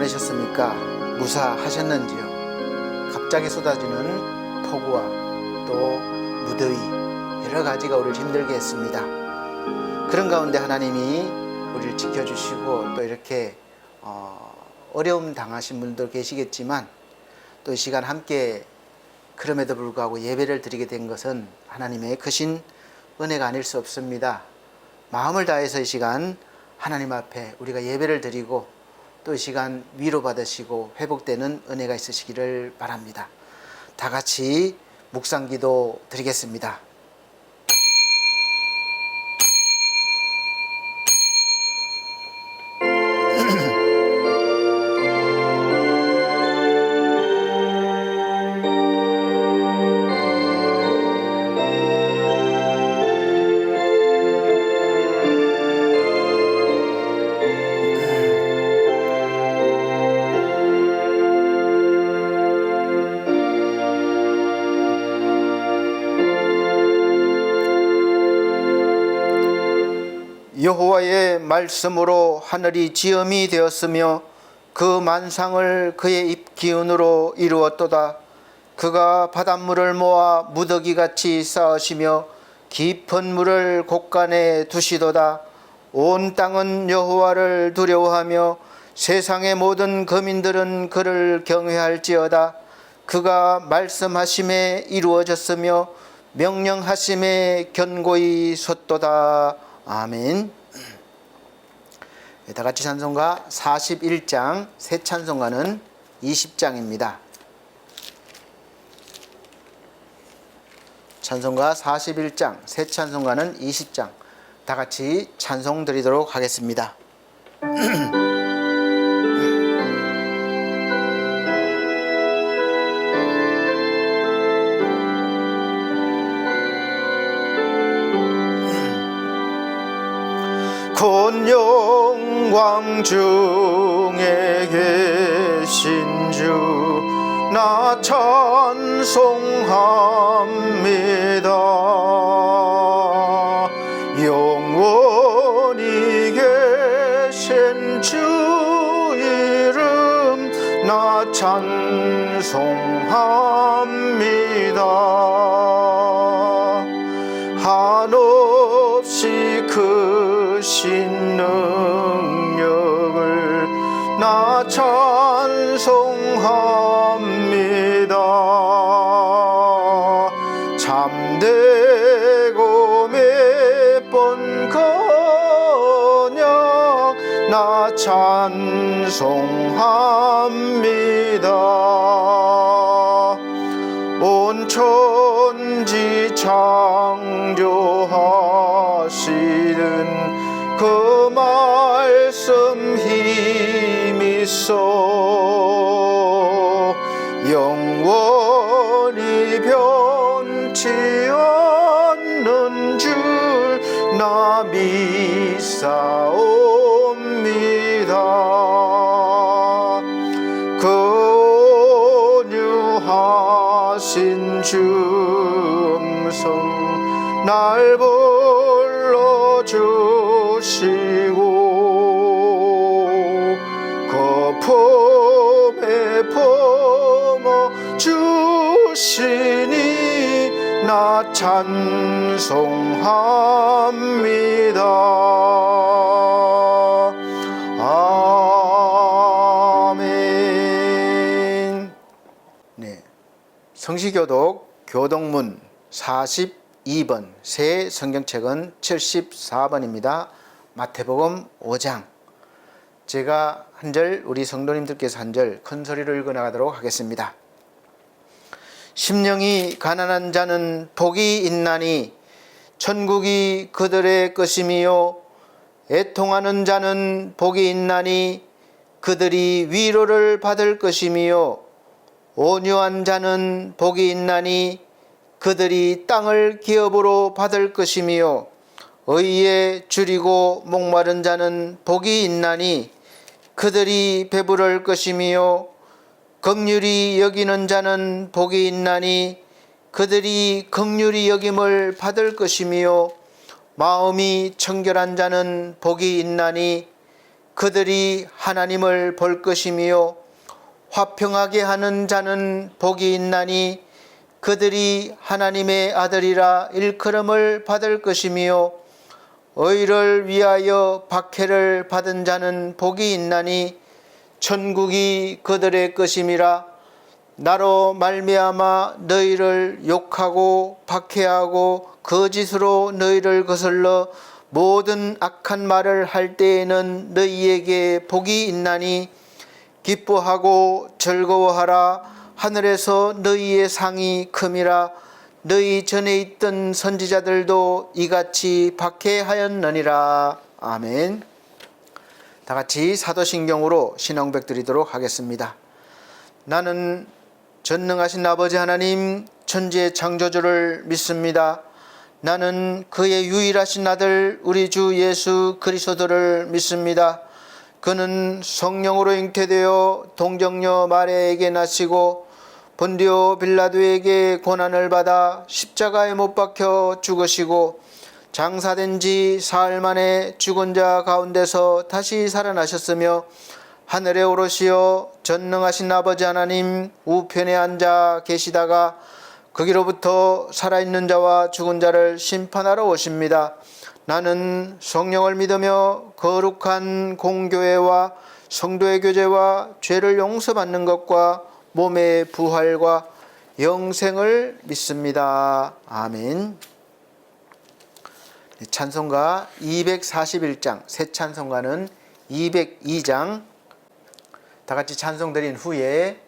보내셨습니까? 무사하셨는지요? 갑자기 쏟아지는 폭우와 또 무더위 여러 가지가 우리를 힘들게 했습니다. 그런 가운데 하나님이 우리를 지켜주시고 또 이렇게 어려움 당하신 분도 계시겠지만 또 이 시간 함께 그럼에도 불구하고 예배를 드리게 된 것은 하나님의 크신 은혜가 아닐 수 없습니다. 마음을 다해서 이 시간 하나님 앞에 우리가 예배를 드리고 또 이 시간 위로받으시고 회복되는 은혜가 있으시기를 바랍니다. 다 같이 묵상기도 드리겠습니다. 여호와의 말씀으로 하늘이 지음이 되었으며 그 만상을 그의 입 기운으로 이루었도다. 그가 바닷물을 모아 무더기같이 쌓으시며 깊은 물을 곳간에 두시도다. 온 땅은 여호와를 두려워하며 세상의 모든 거민들은 그를 경외할지어다. 그가 말씀하심에 이루어졌으며 명령하심에 견고히 섰도다. 아멘. 다 같이 찬송가 41장, 새 찬송가는 20장입니다. 찬송가 41장, 새 찬송가는 20장. 다 같이 찬송 드리도록 하겠습니다. 곧 영광 중에 계신 주 나 찬송합니다. 영원히 계신 주 이름 나 찬송합니다. 한없이 크신 능력을 나 찬송합니다. 참되고 몇 번 거냐 나 찬송합니다. 온 천지 창조하시는 그 말씀 힘있어 영원히 변치 않는 줄 나 믿사옵니다. 그 온유하신 주 음성 날 불러주시고 거품에 품어주시니 나 찬송합니다. 아멘. 네, 성시교독 교독문 42번, 새 성경책은 74번입니다. 마태복음 5장. 제가 한 절, 우리 성도님들께서 한 절 큰 소리로 읽어나가도록 하겠습니다. 심령이 가난한 자는 복이 있나니 천국이 그들의 것이며 애통하는 자는 복이 있나니 그들이 위로를 받을 것이며 온유한 자는 복이 있나니 그들이 땅을 기업으로 받을 것이며 의에 줄이고 목마른 자는 복이 있나니 그들이 배부를 것이며 긍휼히 여기는 자는 복이 있나니 그들이 긍휼히 여김을 받을 것이며 마음이 청결한 자는 복이 있나니 그들이 하나님을 볼 것이며 화평하게 하는 자는 복이 있나니 그들이 하나님의 아들이라 일컬음을 받을 것이며 의를 위하여 박해를 받은 자는 복이 있나니 천국이 그들의 것임이라. 나로 말미암아 너희를 욕하고 박해하고 거짓으로 너희를 거슬러 모든 악한 말을 할 때에는 너희에게 복이 있나니 기뻐하고 즐거워하라. 하늘에서 너희의 상이 큼이라. 너희 전에 있던 선지자들도 이같이 박해하였느니라. 아멘. 다 같이 사도신경으로 신앙고백 드리도록 하겠습니다. 나는 전능하신 아버지 하나님 천지의 창조주를 믿습니다. 나는 그의 유일하신 아들 우리 주 예수 그리스도를 믿습니다. 그는 성령으로 잉태되어 동정녀 마리아에게 나시고 본디오 빌라도에게 고난을 받아 십자가에 못 박혀 죽으시고 장사된 지 사흘 만에 죽은 자 가운데서 다시 살아나셨으며 하늘에 오르시어 전능하신 아버지 하나님 우편에 앉아 계시다가 거기로부터 살아있는 자와 죽은 자를 심판하러 오십니다. 나는 성령을 믿으며 거룩한 공교회와 성도의 교제와 죄를 용서받는 것과 몸의 부활과 영생을 믿습니다. 아멘. 찬송가 241장, 새 찬송가는 202장 다 같이 찬송 드린 후에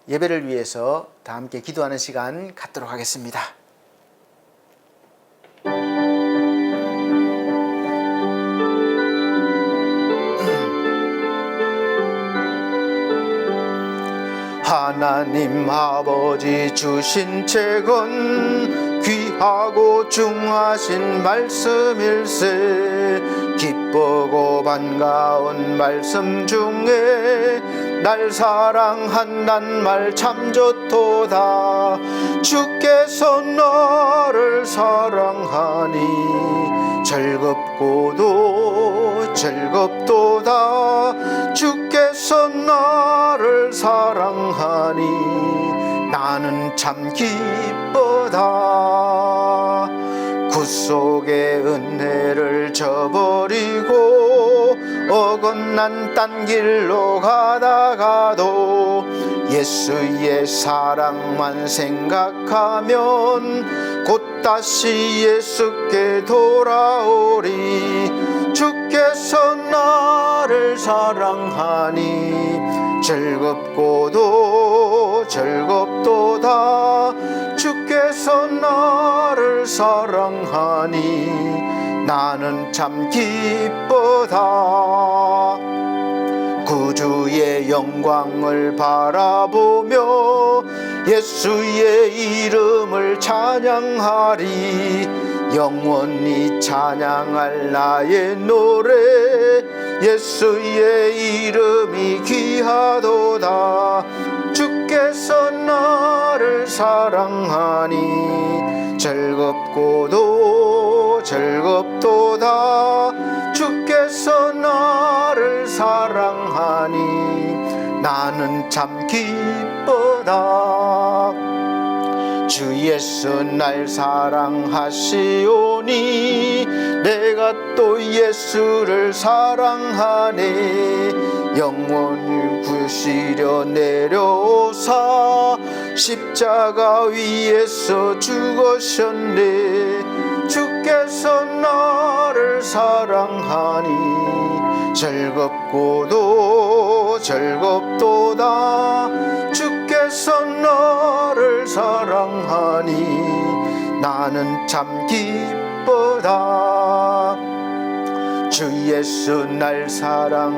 예배를 위해서 다 함께 기도하는 시간 갖도록 하겠습니다. 하나님 아버지 주신 책은 귀하고 중하신 말씀일세. 기쁘고 반가운 말씀 중에 날 사랑한단 말 참 좋도다. 주께서 너를 사랑하니 즐겁고도 즐겁도다. 주께서 나를 사랑하니 나는 참 기쁘다. 구속의 은혜를 저버리고 어긋난 딴 길로 가다가도 예수의 사랑만 생각하면 곧 다시 예수께 돌아오리. 주께서 나를 사랑하니 즐겁고도 즐겁도다. 주께서 나를 사랑하니 나는 참 기쁘다. 구주의 영광을 바라보며 예수의 이름을 찬양하리. 영원히 찬양할 나의 노래 예수의 이름이 귀하도다. 주께서 나를 사랑하니 즐겁고도 즐겁도다. 주께서 나를 사랑하니 나는 참 기쁘다. 주 예수 날 사랑하시오니 내가 또 예수를 사랑하네. 영혼을 구시려 내려오사 십자가 위에서 죽으셨네. 주께서 나를 사랑하니 즐겁고도 즐겁도다. 주께서 나를 사랑하니 나는 참 기쁘다. 주 예수 날 사랑하시오니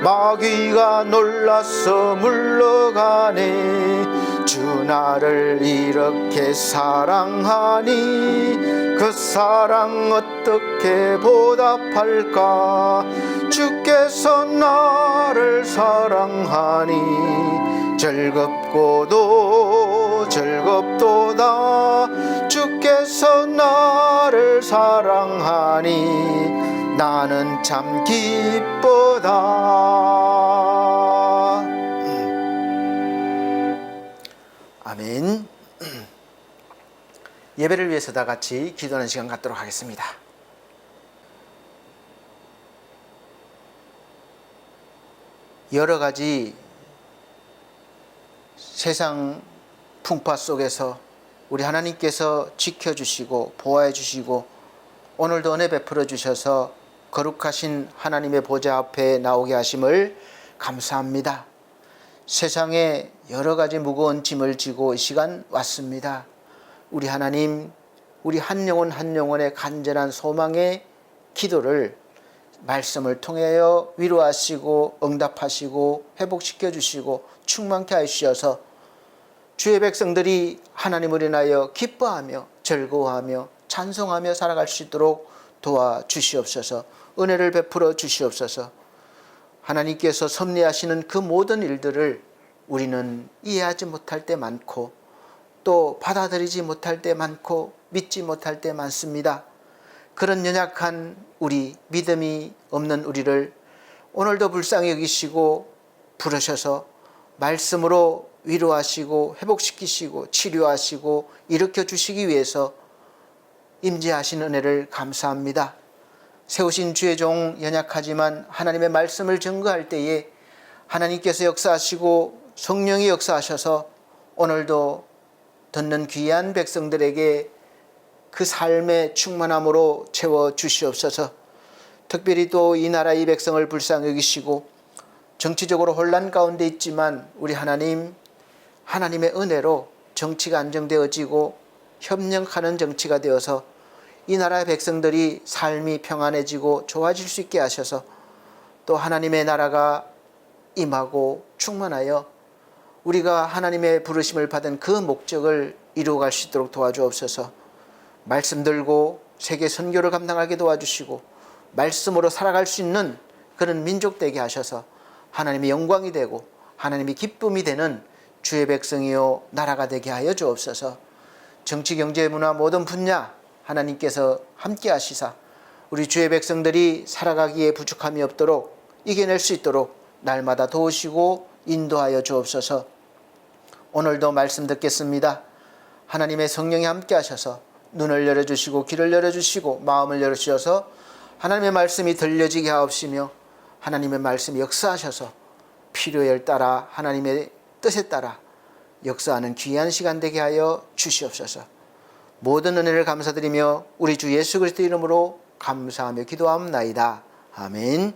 마귀가 놀라서 물러가네. 주 나를 이렇게 사랑하니 그 사랑 어떻게 보답할까. 주께서 나를 사랑하니 즐겁고도 즐겁도다. 주께서 나를 사랑하니 나는 참 기쁘다. 아멘. 예배를 위해서 다 같이 기도하는 시간 갖도록 하겠습니다. 여러 가지 세상 풍파 속에서 우리 하나님께서 지켜주시고 보호해 주시고 오늘도 은혜 베풀어 주셔서 거룩하신 하나님의 보좌 앞에 나오게 하심을 감사합니다. 세상에 여러 가지 무거운 짐을 지고 이 시간 왔습니다. 우리 하나님, 우리 한 영혼 한 영혼의 간절한 소망의 기도를 말씀을 통하여 위로하시고 응답하시고 회복시켜 주시고 충만케 하시어서 주의 백성들이 하나님을 인하여 기뻐하며 즐거워하며 찬송하며 살아갈 수 있도록 도와주시옵소서. 은혜를 베풀어 주시옵소서. 하나님께서 섭리하시는 그 모든 일들을 우리는 이해하지 못할 때 많고 또 받아들이지 못할 때 많고 믿지 못할 때 많습니다. 그런 연약한 우리, 믿음이 없는 우리를 오늘도 불쌍히 여기시고 부르셔서 말씀으로 위로하시고 회복시키시고 치료하시고 일으켜 주시기 위해서 임재하신 은혜를 감사합니다. 세우신 주의 종 연약하지만 하나님의 말씀을 증거할 때에 하나님께서 역사하시고 성령이 역사하셔서 오늘도 듣는 귀한 백성들에게 그 삶의 충만함으로 채워 주시옵소서. 특별히 또 이 나라 이 백성을 불쌍히 여기시고 정치적으로 혼란 가운데 있지만 우리 하나님, 하나님의 은혜로 정치가 안정되어지고 협력하는 정치가 되어서 이 나라의 백성들이 삶이 평안해지고 좋아질 수 있게 하셔서 또 하나님의 나라가 임하고 충만하여 우리가 하나님의 부르심을 받은 그 목적을 이루어갈 수 있도록 도와주옵소서. 말씀 들고 세계 선교를 감당하게 도와주시고 말씀으로 살아갈 수 있는 그런 민족 되게 하셔서 하나님의 영광이 되고 하나님의 기쁨이 되는 주의 백성이요 나라가 되게 하여 주옵소서. 정치, 경제, 문화 모든 분야 하나님께서 함께 하시사 우리 주의 백성들이 살아가기에 부족함이 없도록 이겨낼 수 있도록 날마다 도우시고 인도하여 주옵소서. 오늘도 말씀 듣겠습니다. 하나님의 성령이 함께 하셔서 눈을 열어주시고 귀를 열어주시고 마음을 열어주셔서 하나님의 말씀이 들려지게 하옵시며 하나님의 말씀이 역사하셔서 필요에 따라 하나님의 뜻에 따라 역사하는 귀한 시간 되게 하여 주시옵소서. 모든 은혜를 감사드리며 우리 주 예수 그리스도 이름으로 감사하며 기도하옵나이다. 아멘.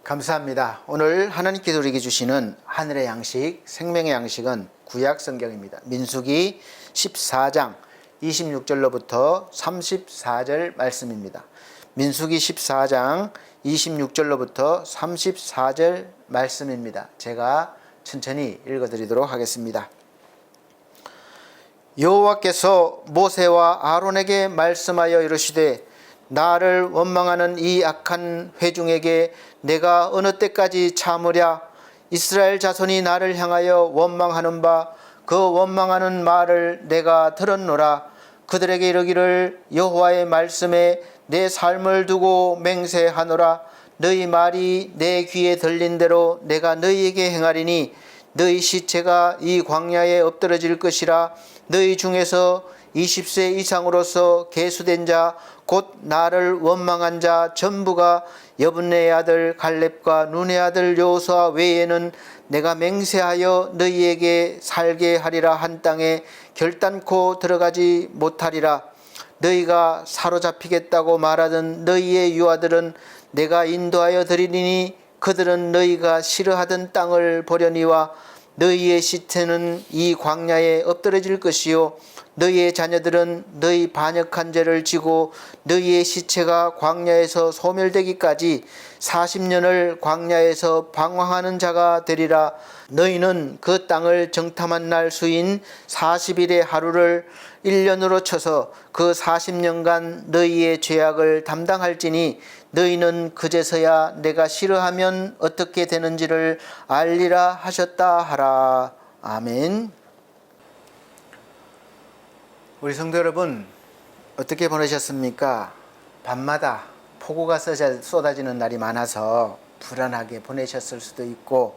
감사합니다. 오늘 하나님께서 우리에게 주시는 하늘의 양식, 생명의 양식은 구약 성경입니다. 민수기 14장 26절로부터 34절 말씀입니다. 민수기 14장 26절로부터 34절 말씀입니다. 제가 천천히 읽어드리도록 하겠습니다. 여호와께서 모세와 아론에게 말씀하여 이르시되 나를 원망하는 이 악한 회중에게 내가 어느 때까지 참으랴. 이스라엘 자손이 나를 향하여 원망하는 바 그 원망하는 말을 내가 들었노라. 그들에게 이르기를 여호와의 말씀에 내 삶을 두고 맹세하노라. 너희 말이 내 귀에 들린 대로 내가 너희에게 행하리니 너희 시체가 이 광야에 엎드러질 것이라. 너희 중에서 20세 이상으로서 계수된 자 곧 나를 원망한 자 전부가 여분네의 아들 갈렙과 눈의 아들 여호수아 외에는 내가 맹세하여 너희에게 살게 하리라 한 땅에 결단코 들어가지 못하리라. 너희가 사로잡히겠다고 말하던 너희의 유아들은 내가 인도하여 드리리니 그들은 너희가 싫어하던 땅을 보려니와 너희의 시체는 이 광야에 엎드러질 것이요 너희의 자녀들은 너희 반역한 죄를 지고 너희의 시체가 광야에서 소멸되기까지 40년을 광야에서 방황하는 자가 되리라. 너희는 그 땅을 정탐한 날 수인 40일의 하루를 1년으로 쳐서 그 40년간 너희의 죄악을 담당할지니 너희는 그제서야 내가 싫어하면 어떻게 되는지를 알리라 하셨다 하라. 아멘. 우리 성도 여러분, 어떻게 보내셨습니까? 밤마다 폭우가 쏟아지는 날이 많아서 불안하게 보내셨을 수도 있고,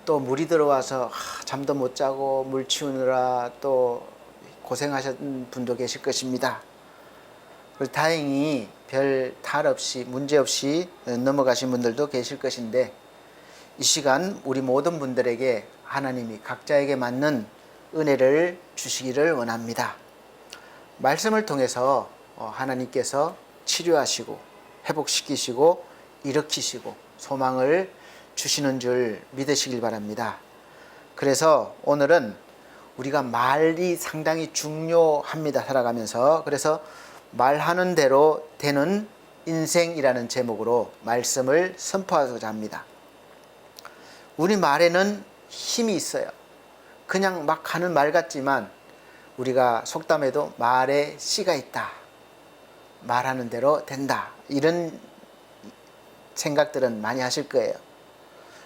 또 물이 들어와서 잠도 못 자고 물 치우느라 또 고생하신 분도 계실 것입니다. 다행히 별 탈 없이 문제 없이 넘어가신 분들도 계실 것인데, 이 시간 우리 모든 분들에게 하나님이 각자에게 맞는 은혜를 주시기를 원합니다. 말씀을 통해서 하나님께서 치료하시고 회복시키시고 일으키시고 소망을 주시는 줄 믿으시길 바랍니다. 그래서 오늘은 우리가 말이 상당히 중요합니다. 살아가면서. 그래서 말하는 대로 되는 인생이라는 제목으로 말씀을 선포하고자 합니다. 우리 말에는 힘이 있어요. 그냥 막 하는 말 같지만 우리가 속담에도 말에 씨가 있다. 말하는 대로 된다. 이런 생각들은 많이 하실 거예요.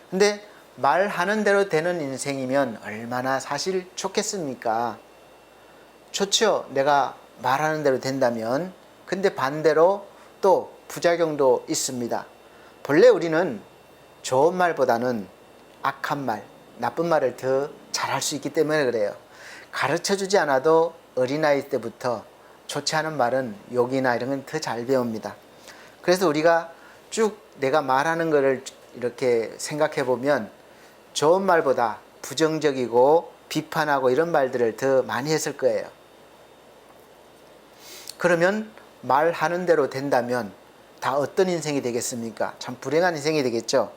근데 말하는 대로 되는 인생이면 얼마나 사실 좋겠습니까? 좋죠. 내가 말하는 대로 된다면. 근데 반대로 또 부작용도 있습니다. 본래 우리는 좋은 말보다는 악한 말, 나쁜 말을 더 잘할 수 있기 때문에 그래요. 가르쳐주지 않아도 어린아이 때부터 좋지 않은 말은 욕이나 이런 건 더 잘 배웁니다. 그래서 우리가 쭉 내가 말하는 거를 이렇게 생각해 보면 좋은 말보다 부정적이고 비판하고 이런 말들을 더 많이 했을 거예요. 그러면 말하는 대로 된다면 다 어떤 인생이 되겠습니까? 참 불행한 인생이 되겠죠.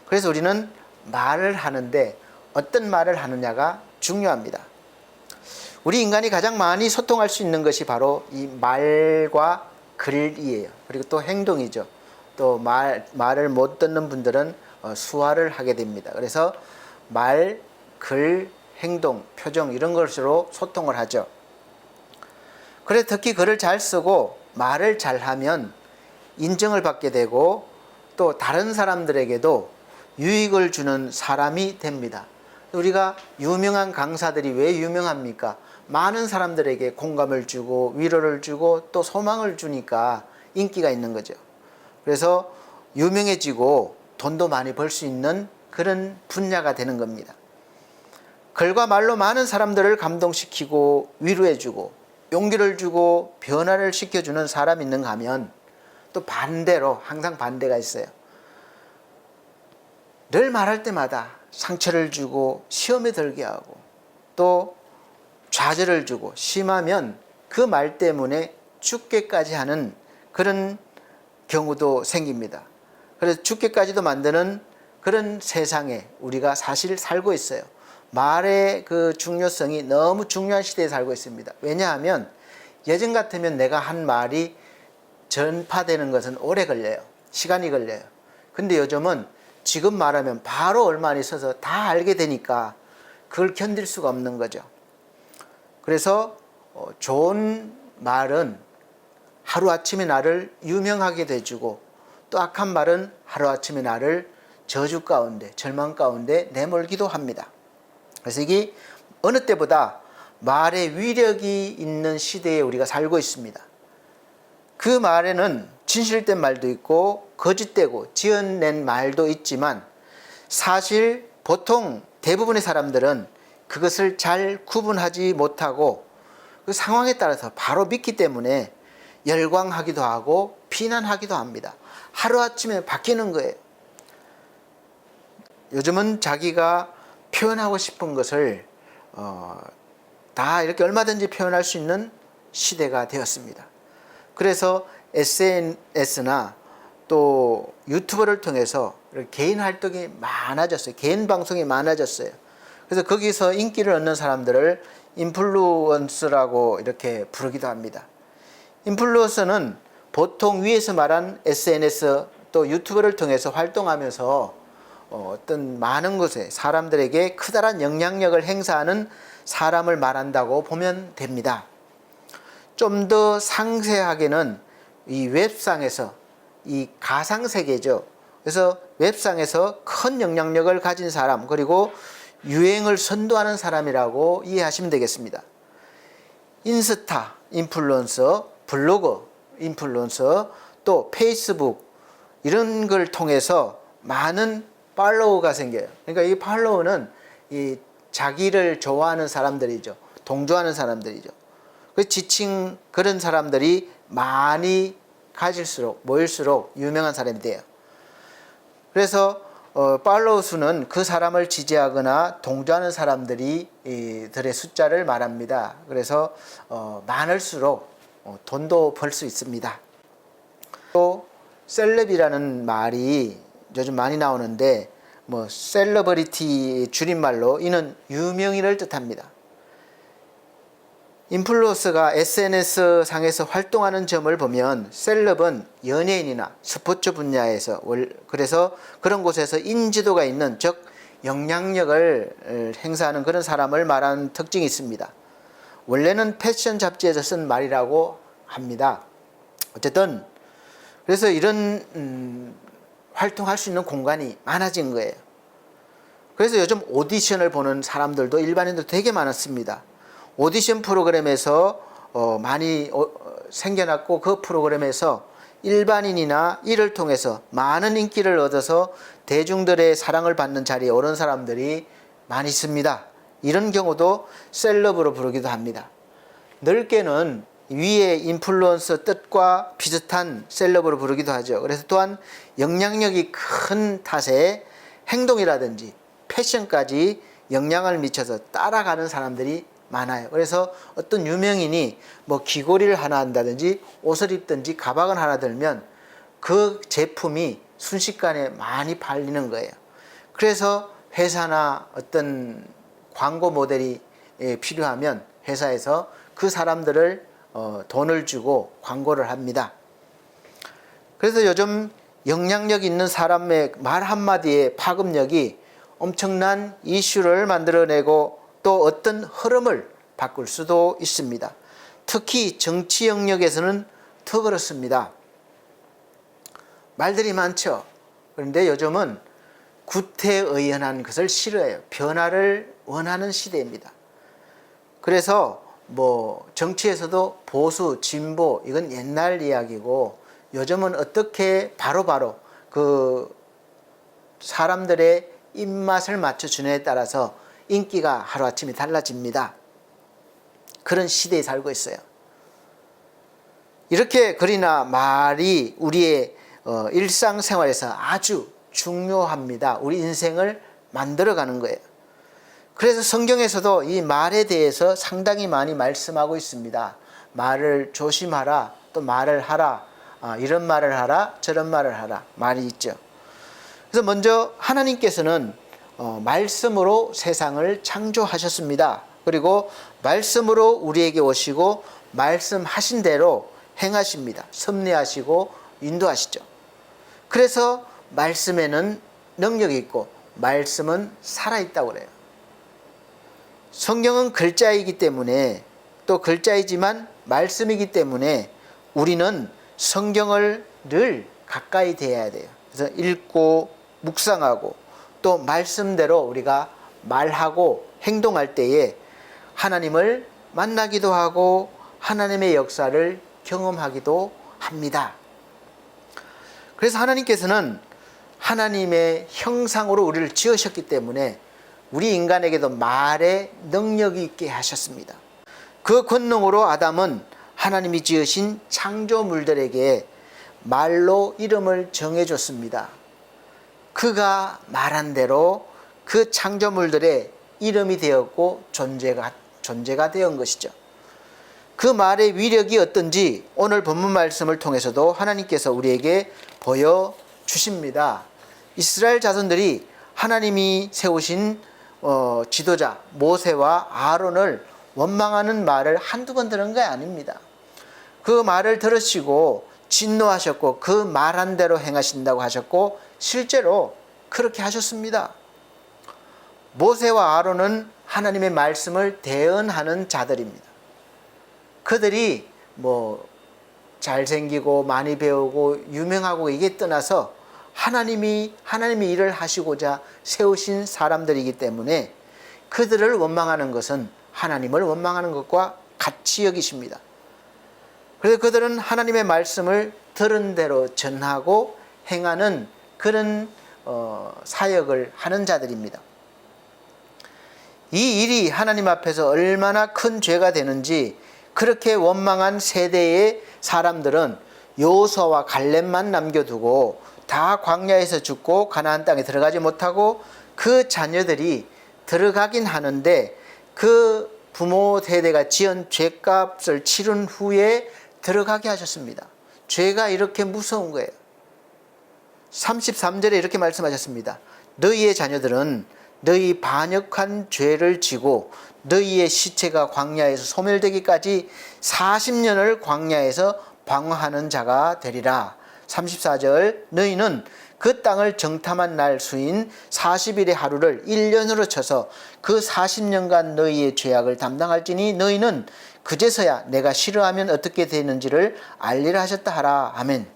그래서 우리는 말을 하는데 어떤 말을 하느냐가 중요합니다. 우리 인간이 가장 많이 소통할 수 있는 것이 바로 이 말과 글이에요. 그리고 또 행동이죠. 또 말을 못 듣는 분들은 수화를 하게 됩니다. 그래서 말, 글, 행동, 표정 이런 것으로 소통을 하죠. 그래서 특히 글을 잘 쓰고 말을 잘하면 인정을 받게 되고 또 다른 사람들에게도 유익을 주는 사람이 됩니다. 우리가 유명한 강사들이 왜 유명합니까? 많은 사람들에게 공감을 주고 위로를 주고 또 소망을 주니까 인기가 있는 거죠. 그래서 유명해지고 돈도 많이 벌 수 있는 그런 분야가 되는 겁니다. 글과 말로 많은 사람들을 감동시키고 위로해주고 용기를 주고 변화를 시켜주는 사람이 있는가 하면 또 반대로 항상 반대가 있어요. 늘 말할 때마다 상처를 주고 시험에 들게 하고 또 좌절을 주고 심하면 그 말 때문에 죽게까지 하는 그런 경우도 생깁니다. 그래서 죽게까지도 만드는 그런 세상에 우리가 사실 살고 있어요. 말의 그 중요성이 너무 중요한 시대에 살고 있습니다. 왜냐하면 예전 같으면 내가 한 말이 전파되는 것은 오래 걸려요. 시간이 걸려요. 근데 요즘은 지금 말하면 바로 얼마 안 있어서 다 알게 되니까 그걸 견딜 수가 없는 거죠. 그래서 좋은 말은 하루아침에 나를 유명하게 해주고 또 악한 말은 하루아침에 나를 저주 가운데 절망 가운데 내몰기도 합니다. 그래서 이게 어느 때보다 말의 위력이 있는 시대에 우리가 살고 있습니다. 그 말에는 진실된 말도 있고 거짓되고 지어낸 말도 있지만 사실 보통 대부분의 사람들은 그것을 잘 구분하지 못하고 그 상황에 따라서 바로 믿기 때문에 열광하기도 하고 비난하기도 합니다. 하루아침에 바뀌는 거예요. 요즘은 자기가 표현하고 싶은 것을 다 이렇게 얼마든지 표현할 수 있는 시대가 되었습니다. 그래서 SNS나 또 유튜브를 통해서 개인 활동이 많아졌어요. 개인 방송이 많아졌어요. 그래서 거기서 인기를 얻는 사람들을 인플루언서라고 이렇게 부르기도 합니다. 인플루언서는 보통 위에서 말한 SNS 또 유튜브를 통해서 활동하면서 어떤 많은 곳에 사람들에게 크다란 영향력을 행사하는 사람을 말한다고 보면 됩니다. 좀 더 상세하게는 이 웹상에서 이 가상세계죠. 그래서 웹상에서 큰 영향력을 가진 사람, 그리고 유행을 선도하는 사람이라고 이해하시면 되겠습니다. 인스타 인플루언서, 블로그 인플루언서, 또 페이스북 이런 걸 통해서 많은 팔로워가 생겨요. 그러니까 이 팔로워는 이 자기를 좋아하는 사람들이죠. 동조하는 사람들이죠. 그 지칭 그런 사람들이 많이 가질수록 모일수록 유명한 사람이 돼요. 그래서 팔로워 수는 그 사람을 지지하거나 동조하는 사람들의 숫자를 말합니다. 그래서 많을수록 돈도 벌 수 있습니다. 또 셀럽이라는 말이 요즘 많이 나오는데 뭐 셀러버리티 줄임말로 이는 유명인을 뜻합니다. 인플루언서가 SNS 상에서 활동하는 점을 보면 셀럽은 연예인이나 스포츠 분야에서 그래서 그런 곳에서 인지도가 있는, 즉 영향력을 행사하는 그런 사람을 말하는 특징이 있습니다. 원래는 패션 잡지에서 쓴 말이라고 합니다. 어쨌든 그래서 이런 활동할 수 있는 공간이 많아진 거예요. 그래서 요즘 오디션을 보는 사람들도 일반인도 되게 많았습니다. 오디션 프로그램에서 많이 생겨났고, 그 프로그램에서 일반인이나 이를 통해서 많은 인기를 얻어서 대중들의 사랑을 받는 자리에 오른 사람들이 많이 있습니다. 이런 경우도 셀럽으로 부르기도 합니다. 넓게는 위의 인플루언서 뜻과 비슷한 셀럽으로 부르기도 하죠. 그래서 또한 영향력이 큰 탓에 행동이라든지 패션까지 영향을 미쳐서 따라가는 사람들이 많아요. 그래서 어떤 유명인이 뭐 귀걸이를 하나 한다든지 옷을 입든지 가방을 하나 들면 그 제품이 순식간에 많이 팔리는 거예요. 그래서 회사나 어떤 광고 모델이 필요하면 회사에서 그 사람들을 돈을 주고 광고를 합니다. 그래서 요즘 영향력 있는 사람의 말 한마디의 파급력이 엄청난 이슈를 만들어내고 또 어떤 흐름을 바꿀 수도 있습니다. 특히 정치 영역에서는 더 그렇습니다. 말들이 많죠. 그런데 요즘은 구태의연한 것을 싫어해요. 변화를 원하는 시대입니다. 그래서 뭐 정치에서도 보수, 진보 이건 옛날 이야기고, 요즘은 어떻게 바로바로 그 사람들의 입맛을 맞춰주느냐에 따라서 인기가 하루아침에 달라집니다. 그런 시대에 살고 있어요. 이렇게 글이나 말이 우리의 일상생활에서 아주 중요합니다. 우리 인생을 만들어가는 거예요. 그래서 성경에서도 이 말에 대해서 상당히 많이 말씀하고 있습니다. 말을 조심하라, 또 말을 하라, 이런 말을 하라, 저런 말을 하라, 말이 있죠. 그래서 먼저 하나님께서는 말씀으로 세상을 창조하셨습니다. 그리고 말씀으로 우리에게 오시고 말씀하신 대로 행하십니다. 섭리하시고 인도하시죠. 그래서 말씀에는 능력이 있고 말씀은 살아있다고 그래요. 성경은 글자이기 때문에, 또 글자이지만 말씀이기 때문에 우리는 성경을 늘 가까이 대해야 돼요. 그래서 읽고 묵상하고 또 말씀대로 우리가 말하고 행동할 때에 하나님을 만나기도 하고 하나님의 역사를 경험하기도 합니다. 그래서 하나님께서는 하나님의 형상으로 우리를 지으셨기 때문에 우리 인간에게도 말의 능력이 있게 하셨습니다. 그 권능으로 아담은 하나님이 지으신 창조물들에게 말로 이름을 정해줬습니다. 그가 말한 대로 그 창조물들의 이름이 되었고 존재가 되었던 것이죠. 그 말의 위력이 어떤지 오늘 본문 말씀을 통해서도 하나님께서 우리에게 보여주십니다. 이스라엘 자손들이 하나님이 세우신 지도자 모세와 아론을 원망하는 말을 한두 번 들은 게 아닙니다. 그 말을 들으시고 진노하셨고 그 말한 대로 행하신다고 하셨고 실제로 그렇게 하셨습니다. 모세와 아론은 하나님의 말씀을 대언하는 자들입니다. 그들이 잘생기고 많이 배우고 유명하고 이게 떠나서 하나님이 일을 하시고자 세우신 사람들이기 때문에 그들을 원망하는 것은 하나님을 원망하는 것과 같이 여기십니다. 그래서 그들은 하나님의 말씀을 들은 대로 전하고 행하는 그런 사역을 하는 자들입니다. 이 일이 하나님 앞에서 얼마나 큰 죄가 되는지 그렇게 원망한 세대의 사람들은 여호수아와 갈렙만 남겨두고 다 광야에서 죽고 가나안 땅에 들어가지 못하고 그 자녀들이 들어가긴 하는데 그 부모 세대가 지은 죄값을 치른 후에 들어가게 하셨습니다. 죄가 이렇게 무서운 거예요. 33절에 이렇게 말씀하셨습니다. 너희의 자녀들은 너희 반역한 죄를 지고 너희의 시체가 광야에서 소멸되기까지 40년을 광야에서 방황하는 자가 되리라. 34절 너희는 그 땅을 정탐한 날 수인 40일의 하루를 1년으로 쳐서 그 40년간 너희의 죄악을 담당할지니 너희는 그제서야 내가 싫어하면 어떻게 되는지를 알리라 하셨다 하라. 아멘.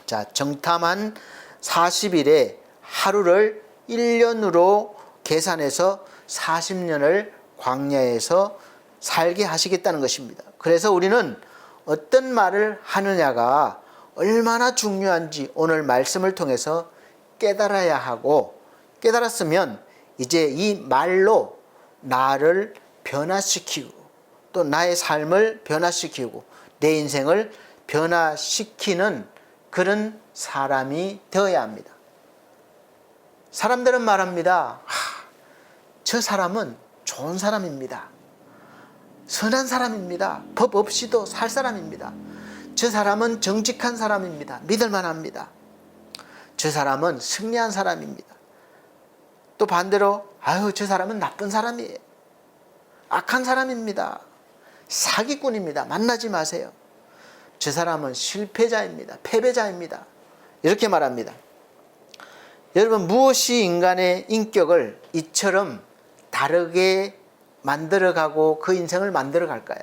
자, 정탐한 40일의 하루를 1년으로 계산해서 40년을 광야에서 살게 하시겠다는 것입니다. 그래서 우리는 어떤 말을 하느냐가 얼마나 중요한지 오늘 말씀을 통해서 깨달아야 하고 깨달았으면 이제 이 말로 나를 변화시키고 또 나의 삶을 변화시키고 내 인생을 변화시키는 그런 사람이 되어야 합니다. 사람들은 말합니다. 저 사람은 좋은 사람입니다. 선한 사람입니다. 법 없이도 살 사람입니다. 저 사람은 정직한 사람입니다. 믿을만합니다. 저 사람은 승리한 사람입니다. 또 반대로 저 사람은 나쁜 사람이에요. 악한 사람입니다. 사기꾼입니다. 만나지 마세요. 저 사람은 실패자입니다. 패배자입니다. 이렇게 말합니다. 여러분, 무엇이 인간의 인격을 이처럼 다르게 만들어가고 그 인생을 만들어갈까요?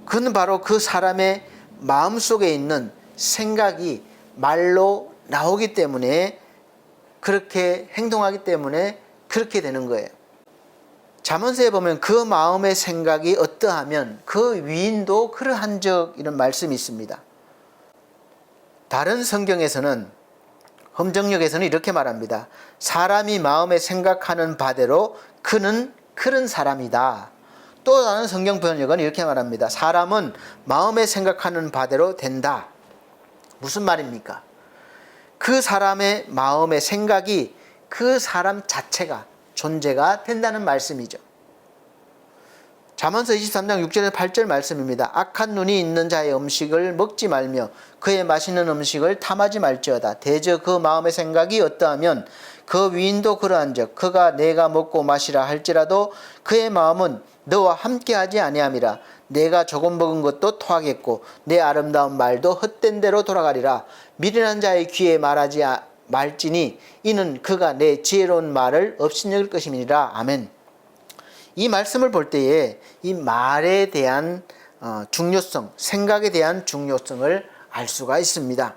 그건 바로 그 사람의 마음속에 있는 생각이 말로 나오기 때문에 그렇게 행동하기 때문에 그렇게 되는 거예요. 잠언서에 보면 그 마음의 생각이 어떠하면 그 위인도 그러한 적 이런 말씀이 있습니다. 다른 성경에서는 험정역에서는 이렇게 말합니다. 사람이 마음에 생각하는 바대로 그는 그런 사람이다. 또 다른 성경 번역은 이렇게 말합니다. 사람은 마음에 생각하는 바대로 된다. 무슨 말입니까? 그 사람의 마음의 생각이 그 사람 자체가 존재가 된다는 말씀이죠. 잠언서 23장 6절에서 8절 말씀입니다. 악한 눈이 있는 자의 음식을 먹지 말며 그의 마시는 음식을 탐하지 말지어다. 대저 그 마음의 생각이 어떠하면 그 위인도 그러한즉 그가 내가 먹고 마시라 할지라도 그의 마음은 너와 함께하지 아니함이라. 내가 조금 먹은 것도 토하겠고 내 아름다운 말도 헛된 대로 돌아가리라. 미련한 자의 귀에 말하지 말지니 이는 그가 내 지혜로운 말을 업신여길 것임이니라. 아멘. 이 말씀을 볼 때에 이 말에 대한 중요성, 생각에 대한 중요성을 알 수가 있습니다.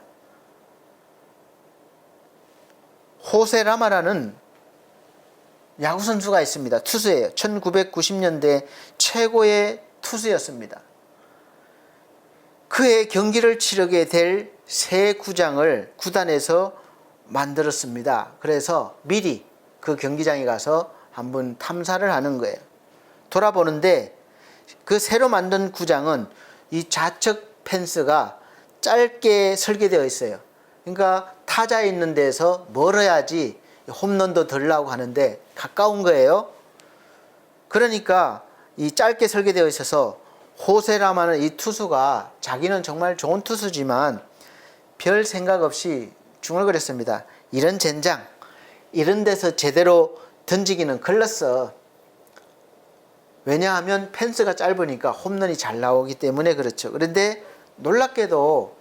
호세 라마라는 야구 선수가 있습니다. 투수예요. 1990년대 최고의 투수였습니다. 그의 경기를 치르게 될 새 구장을 구단에서 만들었습니다. 그래서 미리 그 경기장에 가서 한번 탐사를 하는 거예요. 돌아보는데 그 새로 만든 구장은 이 좌측 펜스가 짧게 설계되어 있어요. 그러니까 타자 있는 데서 멀어야지 홈런도 덜 나오고 하는데 가까운 거예요. 그러니까 이 짧게 설계되어 있어서 호세라마는 이 투수가 자기는 정말 좋은 투수지만 별 생각 없이 중얼거렸습니다. 이런 젠장, 이런 데서 제대로 던지기는 글렀어. 왜냐하면 펜스가 짧으니까 홈런이 잘 나오기 때문에 그렇죠. 그런데 놀랍게도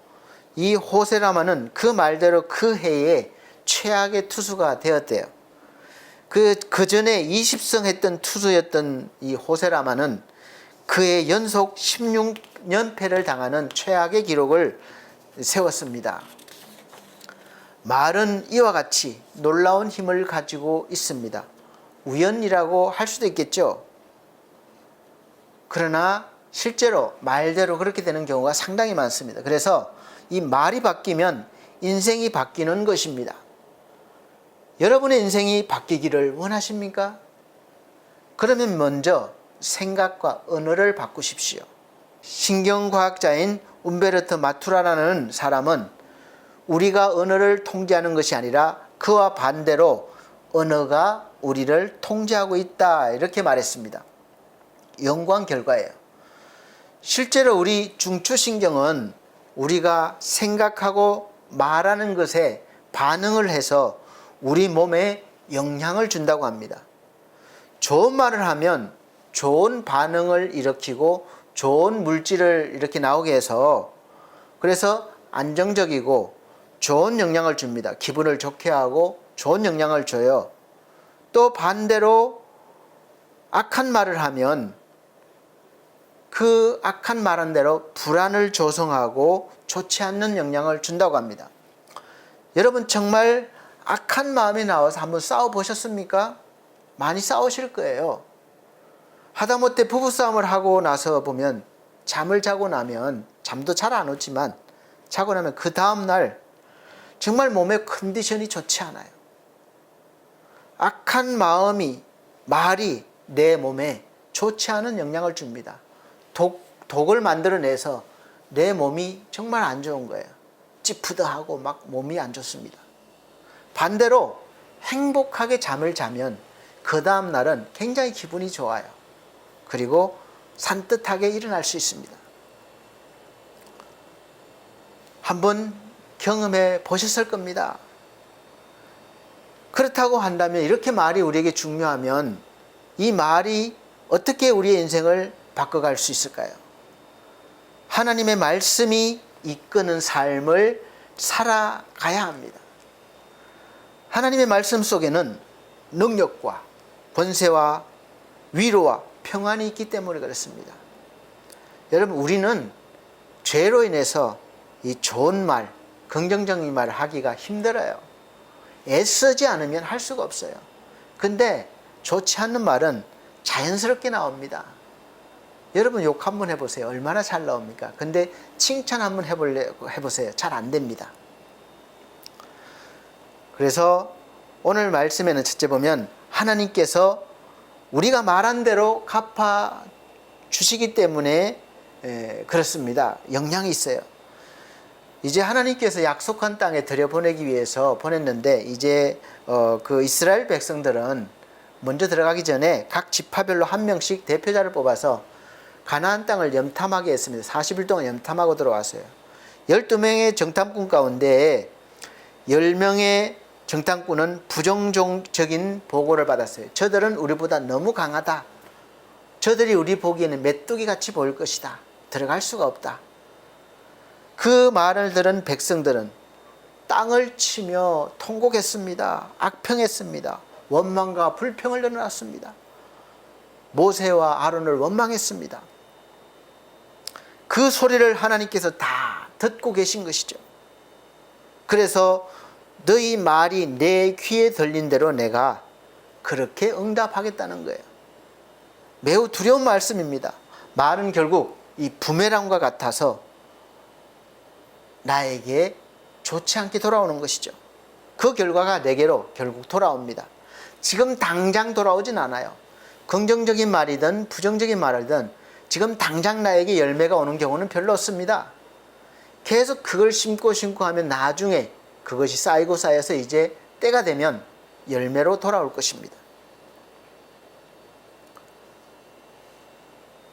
이 호세라마는 그 말대로 그 해에 최악의 투수가 되었대요. 그 전에 20승 했던 투수였던 이 호세라마는 그해 연속 16연패를 당하는 최악의 기록을 세웠습니다. 말은 이와 같이 놀라운 힘을 가지고 있습니다. 우연이라고 할 수도 있겠죠. 그러나 실제로 말대로 그렇게 되는 경우가 상당히 많습니다. 그래서 이 말이 바뀌면 인생이 바뀌는 것입니다. 여러분의 인생이 바뀌기를 원하십니까? 그러면 먼저 생각과 언어를 바꾸십시오. 신경과학자인 움베르토 마투라라는 사람은 우리가 언어를 통제하는 것이 아니라 그와 반대로 언어가 우리를 통제하고 있다, 이렇게 말했습니다. 연구한 결과예요. 실제로 우리 중추신경은 우리가 생각하고 말하는 것에 반응을 해서 우리 몸에 영향을 준다고 합니다. 좋은 말을 하면 좋은 반응을 일으키고 좋은 물질을 이렇게 나오게 해서 그래서 안정적이고 좋은 영향을 줍니다. 기분을 좋게 하고 좋은 영향을 줘요. 또 반대로 악한 말을 하면 그 악한 말한 대로 불안을 조성하고 좋지 않는 영향을 준다고 합니다. 여러분 정말 악한 마음이 나와서 한번 싸워보셨습니까? 많이 싸우실 거예요. 하다못해 부부싸움을 하고 나서 보면 잠을 자고 나면 잠도 잘 안 오지만 자고 나면 그 다음날 정말 몸의 컨디션이 좋지 않아요. 악한 마음이 말이 내 몸에 좋지 않은 영향을 줍니다. 독을 만들어내서 내 몸이 정말 안 좋은 거예요. 찌푸드하고 막 몸이 안 좋습니다. 반대로 행복하게 잠을 자면 그 다음 날은 굉장히 기분이 좋아요. 그리고 산뜻하게 일어날 수 있습니다. 한번 경험해 보셨을 겁니다. 그렇다고 한다면 이렇게 말이 우리에게 중요하면 이 말이 어떻게 우리의 인생을 바꿔갈 수 있을까요? 하나님의 말씀이 이끄는 삶을 살아가야 합니다. 하나님의 말씀 속에는 능력과 권세와 위로와 평안이 있기 때문에 그렇습니다. 여러분 우리는 죄로 인해서 이 좋은 말, 긍정적인 말을 하기가 힘들어요. 애쓰지 않으면 할 수가 없어요. 근데 좋지 않는 말은 자연스럽게 나옵니다. 여러분 욕 한번 해보세요. 얼마나 잘 나옵니까? 근데 칭찬 한번 해보세요. 잘 안 됩니다. 그래서 오늘 말씀에는 첫째 보면 하나님께서 우리가 말한 대로 갚아 주시기 때문에 그렇습니다. 영향이 있어요. 이제 하나님께서 약속한 땅에 들여보내기 위해서 보냈는데 이제 그 이스라엘 백성들은 먼저 들어가기 전에 각 지파별로 한 명씩 대표자를 뽑아서 가나안 땅을 염탐하게 했습니다. 40일 동안 염탐하고 들어왔어요. 12명의 정탐꾼 가운데 10명의 정탐꾼은 부정적인 보고를 받았어요. 저들은 우리보다 너무 강하다. 저들이 우리 보기에는 메뚜기 같이 보일 것이다. 들어갈 수가 없다. 그 말을 들은 백성들은 땅을 치며 통곡했습니다. 악평했습니다. 원망과 불평을 내려놨습니다. 모세와 아론을 원망했습니다. 그 소리를 하나님께서 다 듣고 계신 것이죠. 그래서 너희 말이 내 귀에 들린 대로 내가 그렇게 응답하겠다는 거예요. 매우 두려운 말씀입니다. 말은 결국 이 부메랑과 같아서 나에게 좋지 않게 돌아오는 것이죠. 그 결과가 내게로 결국 돌아옵니다. 지금 당장 돌아오진 않아요. 긍정적인 말이든 부정적인 말이든 지금 당장 나에게 열매가 오는 경우는 별로 없습니다. 계속 그걸 심고 하면 나중에 그것이 쌓이고 쌓여서 이제 때가 되면 열매로 돌아올 것입니다.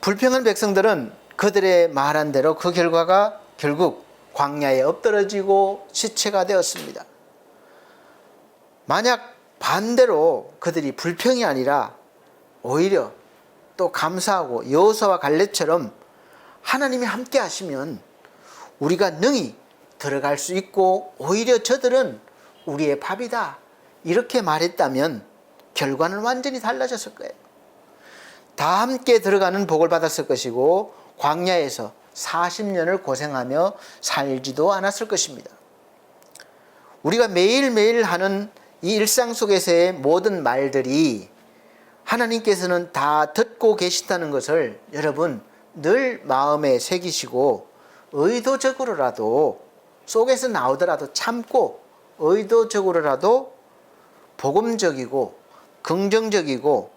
불평한 백성들은 그들의 말한 대로 그 결과가 결국 광야에 엎드러지고 시체가 되었습니다. 만약 반대로 그들이 불평이 아니라 오히려 또 감사하고 여호수아와 갈렙처럼 하나님이 함께 하시면 우리가 능히 들어갈 수 있고 오히려 저들은 우리의 밥이다 이렇게 말했다면 결과는 완전히 달라졌을 거예요. 다 함께 들어가는 복을 받았을 것이고 광야에서 40년을 고생하며 살지도 않았을 것입니다. 우리가 매일매일 하는 이 일상 속에서의 모든 말들이 하나님께서는 다 듣고 계시다는 것을 여러분 늘 마음에 새기시고 의도적으로라도 속에서 나오더라도 참고 의도적으로라도 복음적이고 긍정적이고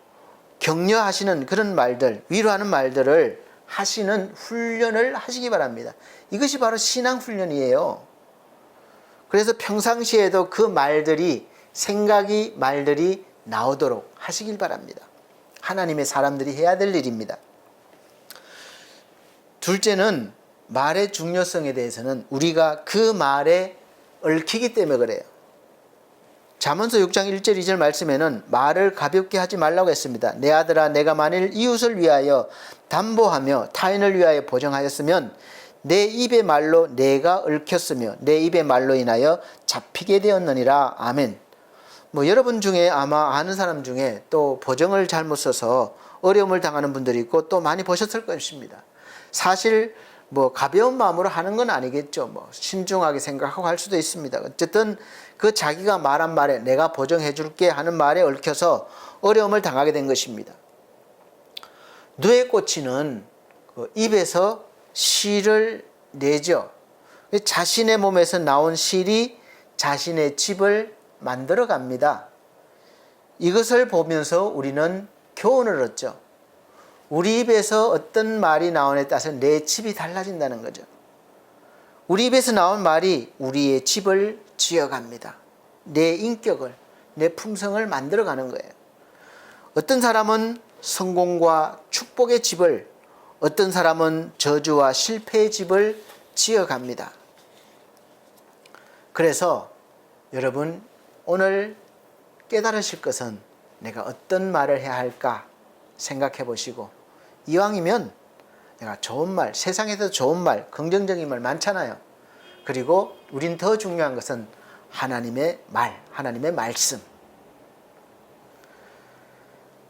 격려하시는 그런 말들, 위로하는 말들을 하시는 훈련을 하시기 바랍니다. 이것이 바로 신앙훈련이에요. 그래서 평상시에도 그 말들이 말들이 나오도록 하시길 바랍니다. 하나님의 사람들이 해야 될 일입니다. 둘째는 말의 중요성에 대해서는 우리가 그 말에 얽히기 때문에 그래요. 잠언서 6장 1절 2절 말씀에는 말을 가볍게 하지 말라고 했습니다. 내 아들아 내가 만일 이웃을 위하여 담보하며 타인을 위하여 보정하였으면 내 입의 말로 내가 얽혔으며 내 입의 말로 인하여 잡히게 되었느니라. 아멘. 여러분 중에 아마 아는 사람 중에 또 보정을 잘못 써서 어려움을 당하는 분들이 있고 또 많이 보셨을 것입니다. 사실 가벼운 마음으로 하는 건 아니겠죠. 신중하게 생각하고 할 수도 있습니다. 어쨌든 그 자기가 말한 말에 내가 보정해 줄게 하는 말에 얽혀서 어려움을 당하게 된 것입니다. 누에 꽂히는 입에서 실을 내죠. 자신의 몸에서 나온 실이 자신의 집을 만들어 갑니다. 이것을 보면서 우리는 교훈을 얻죠. 우리 입에서 어떤 말이 나오느냐에 따라서 내 집이 달라진다는 거죠. 우리 입에서 나온 말이 우리의 집을 지어갑니다. 내 인격을, 내 품성을 만들어가는 거예요. 어떤 사람은 성공과 축복의 집을, 어떤 사람은 저주와 실패의 집을 지어갑니다. 그래서 여러분 오늘 깨달으실 것은 내가 어떤 말을 해야 할까 생각해 보시고, 이왕이면 내가 좋은 말, 세상에서 좋은 말, 긍정적인 말 많잖아요. 그리고 우린 더 중요한 것은 하나님의 말, 하나님의 말씀.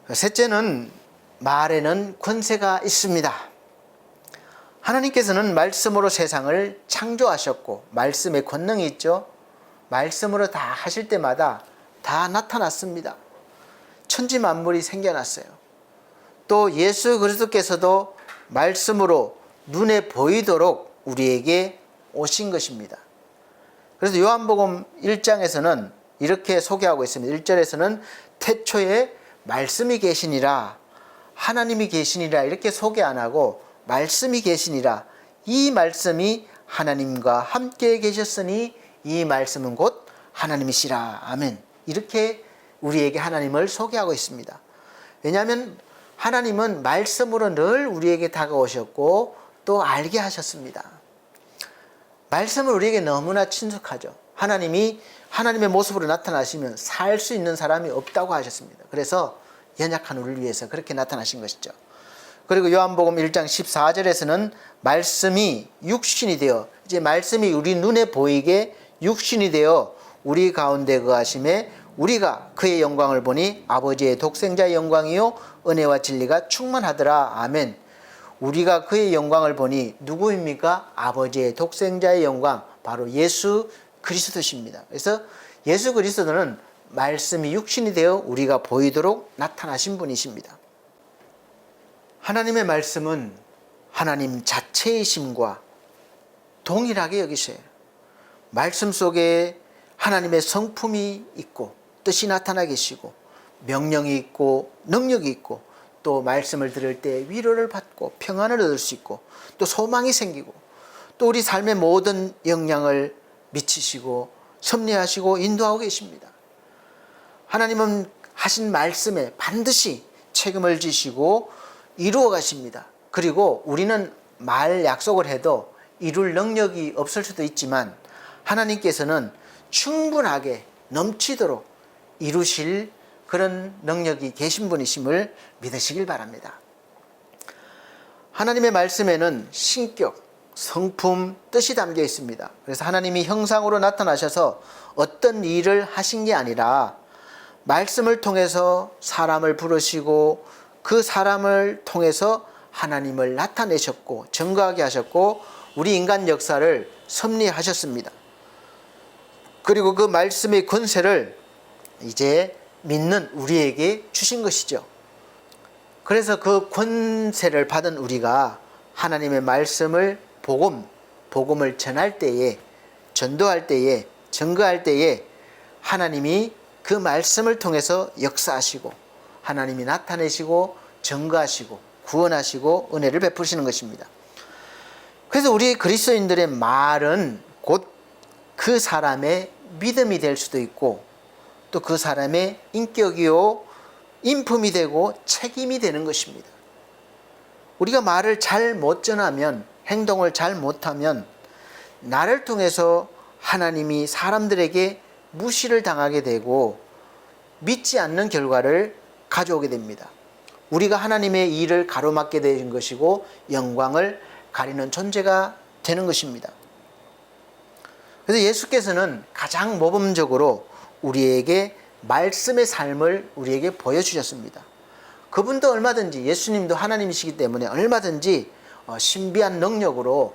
셋째는 말에는 권세가 있습니다. 하나님께서는 말씀으로 세상을 창조하셨고 말씀의 권능이 있죠. 말씀으로 다 하실 때마다 다 나타났습니다. 천지 만물이 생겨났어요. 또 예수 그리스도께서도 말씀으로 눈에 보이도록 우리에게 오신 것입니다. 그래서 요한복음 1장에서는 이렇게 소개하고 있습니다. 1절에서는 태초에 말씀이 계시니라, 하나님이 계시니라 이렇게 소개 안 하고 말씀이 계시니라, 이 말씀이 하나님과 함께 계셨으니 이 말씀은 곧 하나님이시라. 아멘. 이렇게 우리에게 하나님을 소개하고 있습니다. 왜냐하면 하나님은 말씀으로 늘 우리에게 다가오셨고 또 알게 하셨습니다. 말씀은 우리에게 너무나 친숙하죠. 하나님이 하나님의 모습으로 나타나시면 살 수 있는 사람이 없다고 하셨습니다. 그래서 연약한 우리를 위해서 그렇게 나타나신 것이죠. 그리고 요한복음 1장 14절에서는 말씀이 육신이 되어, 이제 말씀이 우리 눈에 보이게 육신이 되어 우리 가운데 거하심에 우리가 그의 영광을 보니 아버지의 독생자의 영광이요 은혜와 진리가 충만하더라. 아멘. 우리가 그의 영광을 보니 누구입니까? 아버지의 독생자의 영광, 바로 예수 그리스도십니다. 그래서 예수 그리스도는 말씀이 육신이 되어 우리가 보이도록 나타나신 분이십니다. 하나님의 말씀은 하나님 자체이심과 동일하게 여기셔요. 말씀 속에 하나님의 성품이 있고 뜻이 나타나 계시고 명령이 있고 능력이 있고 또 말씀을 들을 때 위로를 받고 평안을 얻을 수 있고 또 소망이 생기고 또 우리 삶의 모든 영향을 미치시고 섭리하시고 인도하고 계십니다. 하나님은 하신 말씀에 반드시 책임을 지시고 이루어 가십니다. 그리고 우리는 말 약속을 해도 이룰 능력이 없을 수도 있지만 하나님께서는 충분하게 넘치도록 이루실 그런 능력이 계신 분이심을 믿으시길 바랍니다. 하나님의 말씀에는 신격, 성품, 뜻이 담겨 있습니다. 그래서 하나님이 형상으로 나타나셔서 어떤 일을 하신 게 아니라 말씀을 통해서 사람을 부르시고 그 사람을 통해서 하나님을 나타내셨고 증거하게 하셨고 우리 인간 역사를 섭리하셨습니다. 그리고 그 말씀의 권세를 이제 믿는 우리에게 주신 것이죠. 그래서 그 권세를 받은 우리가 하나님의 말씀을 복음을 전할 때에, 전도할 때에, 증거할 때에 하나님이 그 말씀을 통해서 역사하시고 하나님이 나타내시고 증거하시고 구원하시고 은혜를 베푸시는 것입니다. 그래서 우리 그리스도인들의 말은 곧 그 사람의 믿음이 될 수도 있고 또 그 사람의 인격이요 인품이 되고 책임이 되는 것입니다. 우리가 말을 잘 못 전하면, 행동을 잘 못하면 나를 통해서 하나님이 사람들에게 무시를 당하게 되고 믿지 않는 결과를 가져오게 됩니다. 우리가 하나님의 일을 가로막게 되는 것이고 영광을 가리는 존재가 되는 것입니다. 그래서 예수께서는 가장 모범적으로 우리에게 말씀의 삶을 우리에게 보여주셨습니다. 그분도 얼마든지, 예수님도 하나님이시기 때문에 얼마든지 신비한 능력으로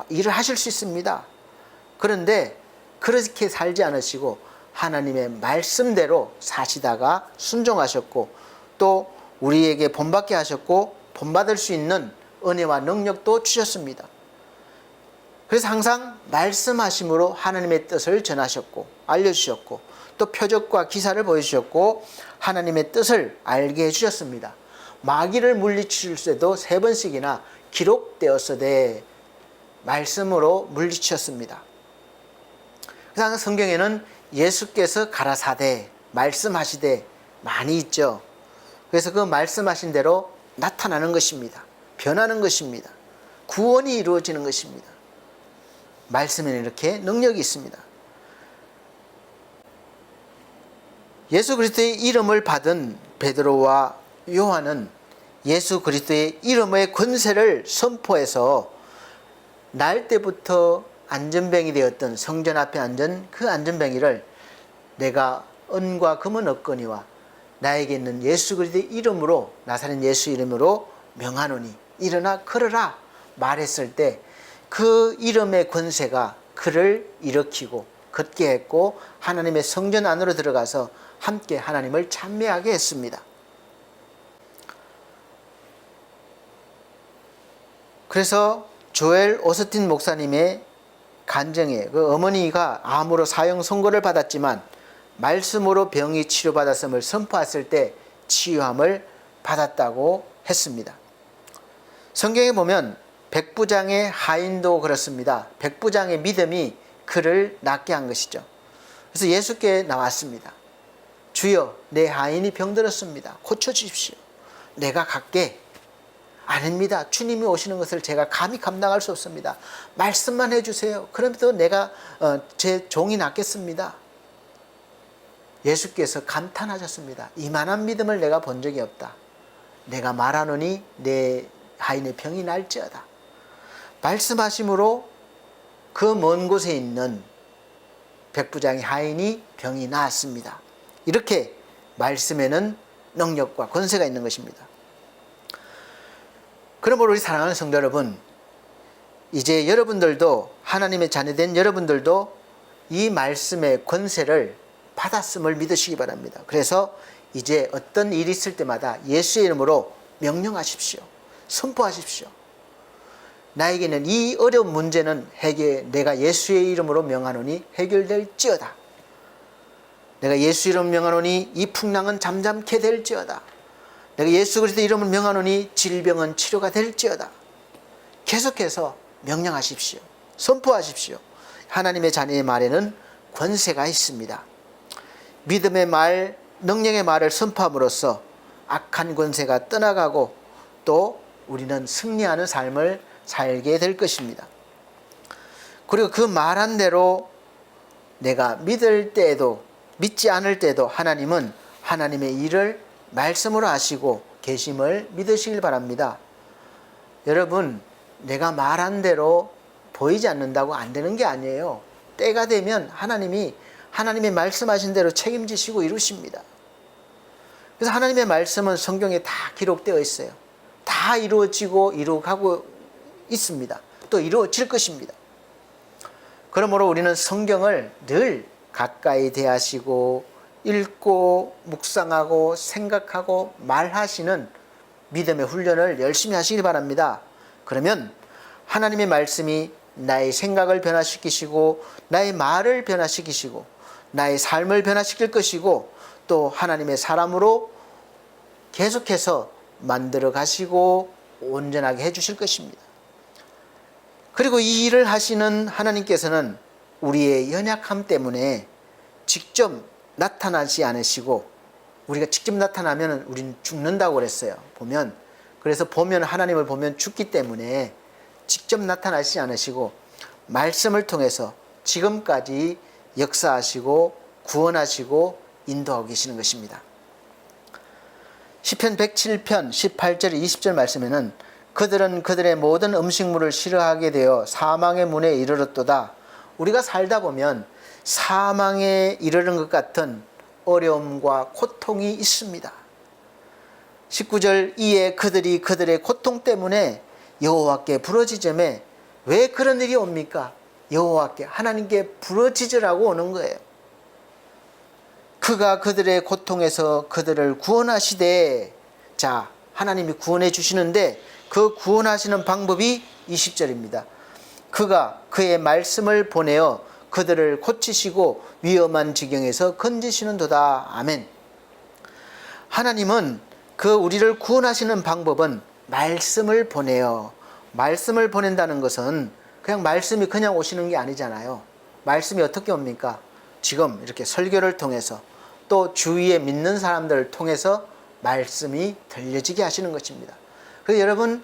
일을 하실 수 있습니다. 그런데 그렇게 살지 않으시고 하나님의 말씀대로 사시다가 순종하셨고 또 우리에게 본받게 하셨고 본받을 수 있는 은혜와 능력도 주셨습니다. 그래서 항상 말씀하심으로 하나님의 뜻을 전하셨고 알려주셨고 또 표적과 기사를 보여주셨고 하나님의 뜻을 알게 해주셨습니다. 마귀를 물리칠 때도 3번씩이나 기록되었으되 말씀으로 물리치셨습니다. 그래서 항상 성경에는 예수께서 가라사대 말씀하시되 많이 있죠. 그래서 그 말씀하신 대로 나타나는 것입니다. 변하는 것입니다. 구원이 이루어지는 것입니다. 말씀에는 이렇게 능력이 있습니다. 예수 그리스도의 이름을 받은 베드로와 요한은 예수 그리스도의 이름의 권세를 선포해서 날 때부터 안전뱅이 되었던 성전 앞에 앉은 그 안전뱅이를 내가 은과 금은 없거니와 나에게 있는 예수 그리스도의 이름으로, 나사렛 예수 이름으로 명하노니 일어나 걸어라 말했을 때 그 이름의 권세가 그를 일으키고 걷게 했고 하나님의 성전 안으로 들어가서 함께 하나님을 찬미하게 했습니다. 그래서 조엘 오스틴 목사님의 간증에 그 어머니가 암으로 사형 선고를 받았지만 말씀으로 병이 치료받았음을 선포했을 때 치유함을 받았다고 했습니다. 성경에 보면 백부장의 하인도 그렇습니다. 백부장의 믿음이 그를 낫게 한 것이죠. 그래서 예수께 나왔습니다. 주여, 내 하인이 병들었습니다. 고쳐주십시오. 내가 갈게. 아닙니다. 주님이 오시는 것을 제가 감히 감당할 수 없습니다. 말씀만 해주세요. 그럼 또 내가 제 종이 낫겠습니다. 예수께서 감탄하셨습니다. 이만한 믿음을 내가 본 적이 없다. 내가 말하노니 내 하인의 병이 날지어다. 말씀하심으로 그 먼 곳에 있는 백부장의 하인이 병이 나았습니다. 이렇게 말씀에는 능력과 권세가 있는 것입니다. 그러므로 우리 사랑하는 성도 여러분, 이제 여러분들도, 하나님의 자녀된 여러분들도 이 말씀의 권세를 받았음을 믿으시기 바랍니다. 그래서 이제 어떤 일이 있을 때마다 예수의 이름으로 명령하십시오. 선포하십시오. 나에게는 이 어려운 문제는 내가 예수의 이름으로 명하노니 해결될지어다. 내가 예수 이름 명하노니 이 풍랑은 잠잠케 될지어다. 내가 예수 그리스도 이름을 명하노니 질병은 치료가 될지어다. 계속해서 명령하십시오. 선포하십시오. 하나님의 자녀의 말에는 권세가 있습니다. 믿음의 말, 능력의 말을 선포함으로써 악한 권세가 떠나가고 또 우리는 승리하는 삶을 살게 될 것입니다. 그리고 그 말한 대로 내가 믿을 때에도 믿지 않을 때도 하나님은 하나님의 일을 말씀으로 하시고 계심을 믿으시길 바랍니다. 여러분, 내가 말한 대로 보이지 않는다고 안 되는 게 아니에요. 때가 되면 하나님이 말씀하신 대로 책임지시고 이루십니다. 그래서 하나님의 말씀은 성경에 다 기록되어 있어요. 다 이루어지고 이루어가고 있습니다. 또 이루어질 것입니다. 그러므로 우리는 성경을 늘 가까이 대하시고 읽고 묵상하고 생각하고 말하시는 믿음의 훈련을 열심히 하시기 바랍니다. 그러면 하나님의 말씀이 나의 생각을 변화시키시고 나의 말을 변화시키시고 나의 삶을 변화시킬 것이고 또 하나님의 사람으로 계속해서 만들어 가시고 온전하게 해주실 것입니다. 그리고 이 일을 하시는 하나님께서는 우리의 연약함 때문에 직접 나타나지 않으시고, 우리가 직접 나타나면 우리는 죽는다고 그랬어요. 그래서 하나님을 보면 죽기 때문에 직접 나타나시지 않으시고 말씀을 통해서 지금까지 역사하시고 구원하시고 인도하고 계시는 것입니다. 시편 107편 18절 20절 말씀에는 그들은 그들의 모든 음식물을 싫어하게 되어 사망의 문에 이르렀도다. 우리가 살다 보면 사망에 이르는 것 같은 어려움과 고통이 있습니다. 19절 이에 그들이 그들의 고통 때문에 여호와께 부르짖으매, 왜 그런 일이 옵니까? 여호와께, 하나님께 부르짖으라고 오는 거예요. 그가 그들의 고통에서 그들을 구원하시되, 자, 하나님이 구원해 주시는데 그 구원하시는 방법이 20절입니다. 그가 그의 말씀을 보내어 그들을 고치시고 위험한 지경에서 건지시는도다. 아멘. 하나님은 우리를 구원하시는 방법은 말씀을 보내어, 말씀을 보낸다는 것은 그냥 말씀이 그냥 오시는 게 아니잖아요. 말씀이 어떻게 옵니까? 지금 이렇게 설교를 통해서 또 주위에 믿는 사람들을 통해서 말씀이 들려지게 하시는 것입니다. 그래서 여러분,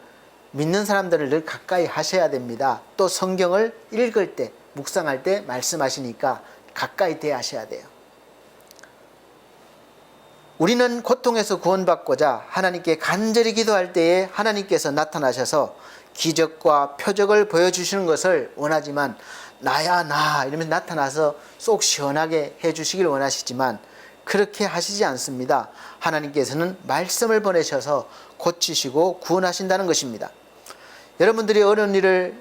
믿는 사람들을 늘 가까이 하셔야 됩니다. 또 성경을 읽을 때, 묵상할 때 말씀하시니까 가까이 대하셔야 돼요. 우리는 고통에서 구원받고자 하나님께 간절히 기도할 때에 하나님께서 나타나셔서 기적과 표적을 보여주시는 것을 원하지만, 나야 나 이러면서 나타나서 쏙 시원하게 해주시길 원하시지만 그렇게 하시지 않습니다. 하나님께서는 말씀을 보내셔서 고치시고 구원하신다는 것입니다. 여러분들이 어려운 일을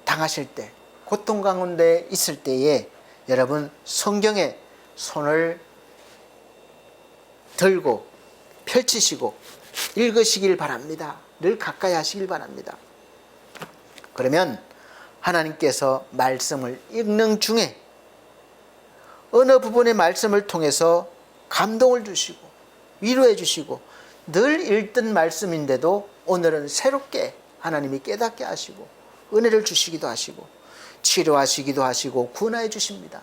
당하실 때, 고통 가운데 있을 때에 여러분 성경에 손을 들고 펼치시고 읽으시길 바랍니다. 늘 가까이 하시길 바랍니다. 그러면 하나님께서 말씀을 읽는 중에 어느 부분의 말씀을 통해서 감동을 주시고 위로해 주시고, 늘 읽던 말씀인데도 오늘은 새롭게 하나님이 깨닫게 하시고 은혜를 주시기도 하시고 치료하시기도 하시고 구원해 주십니다.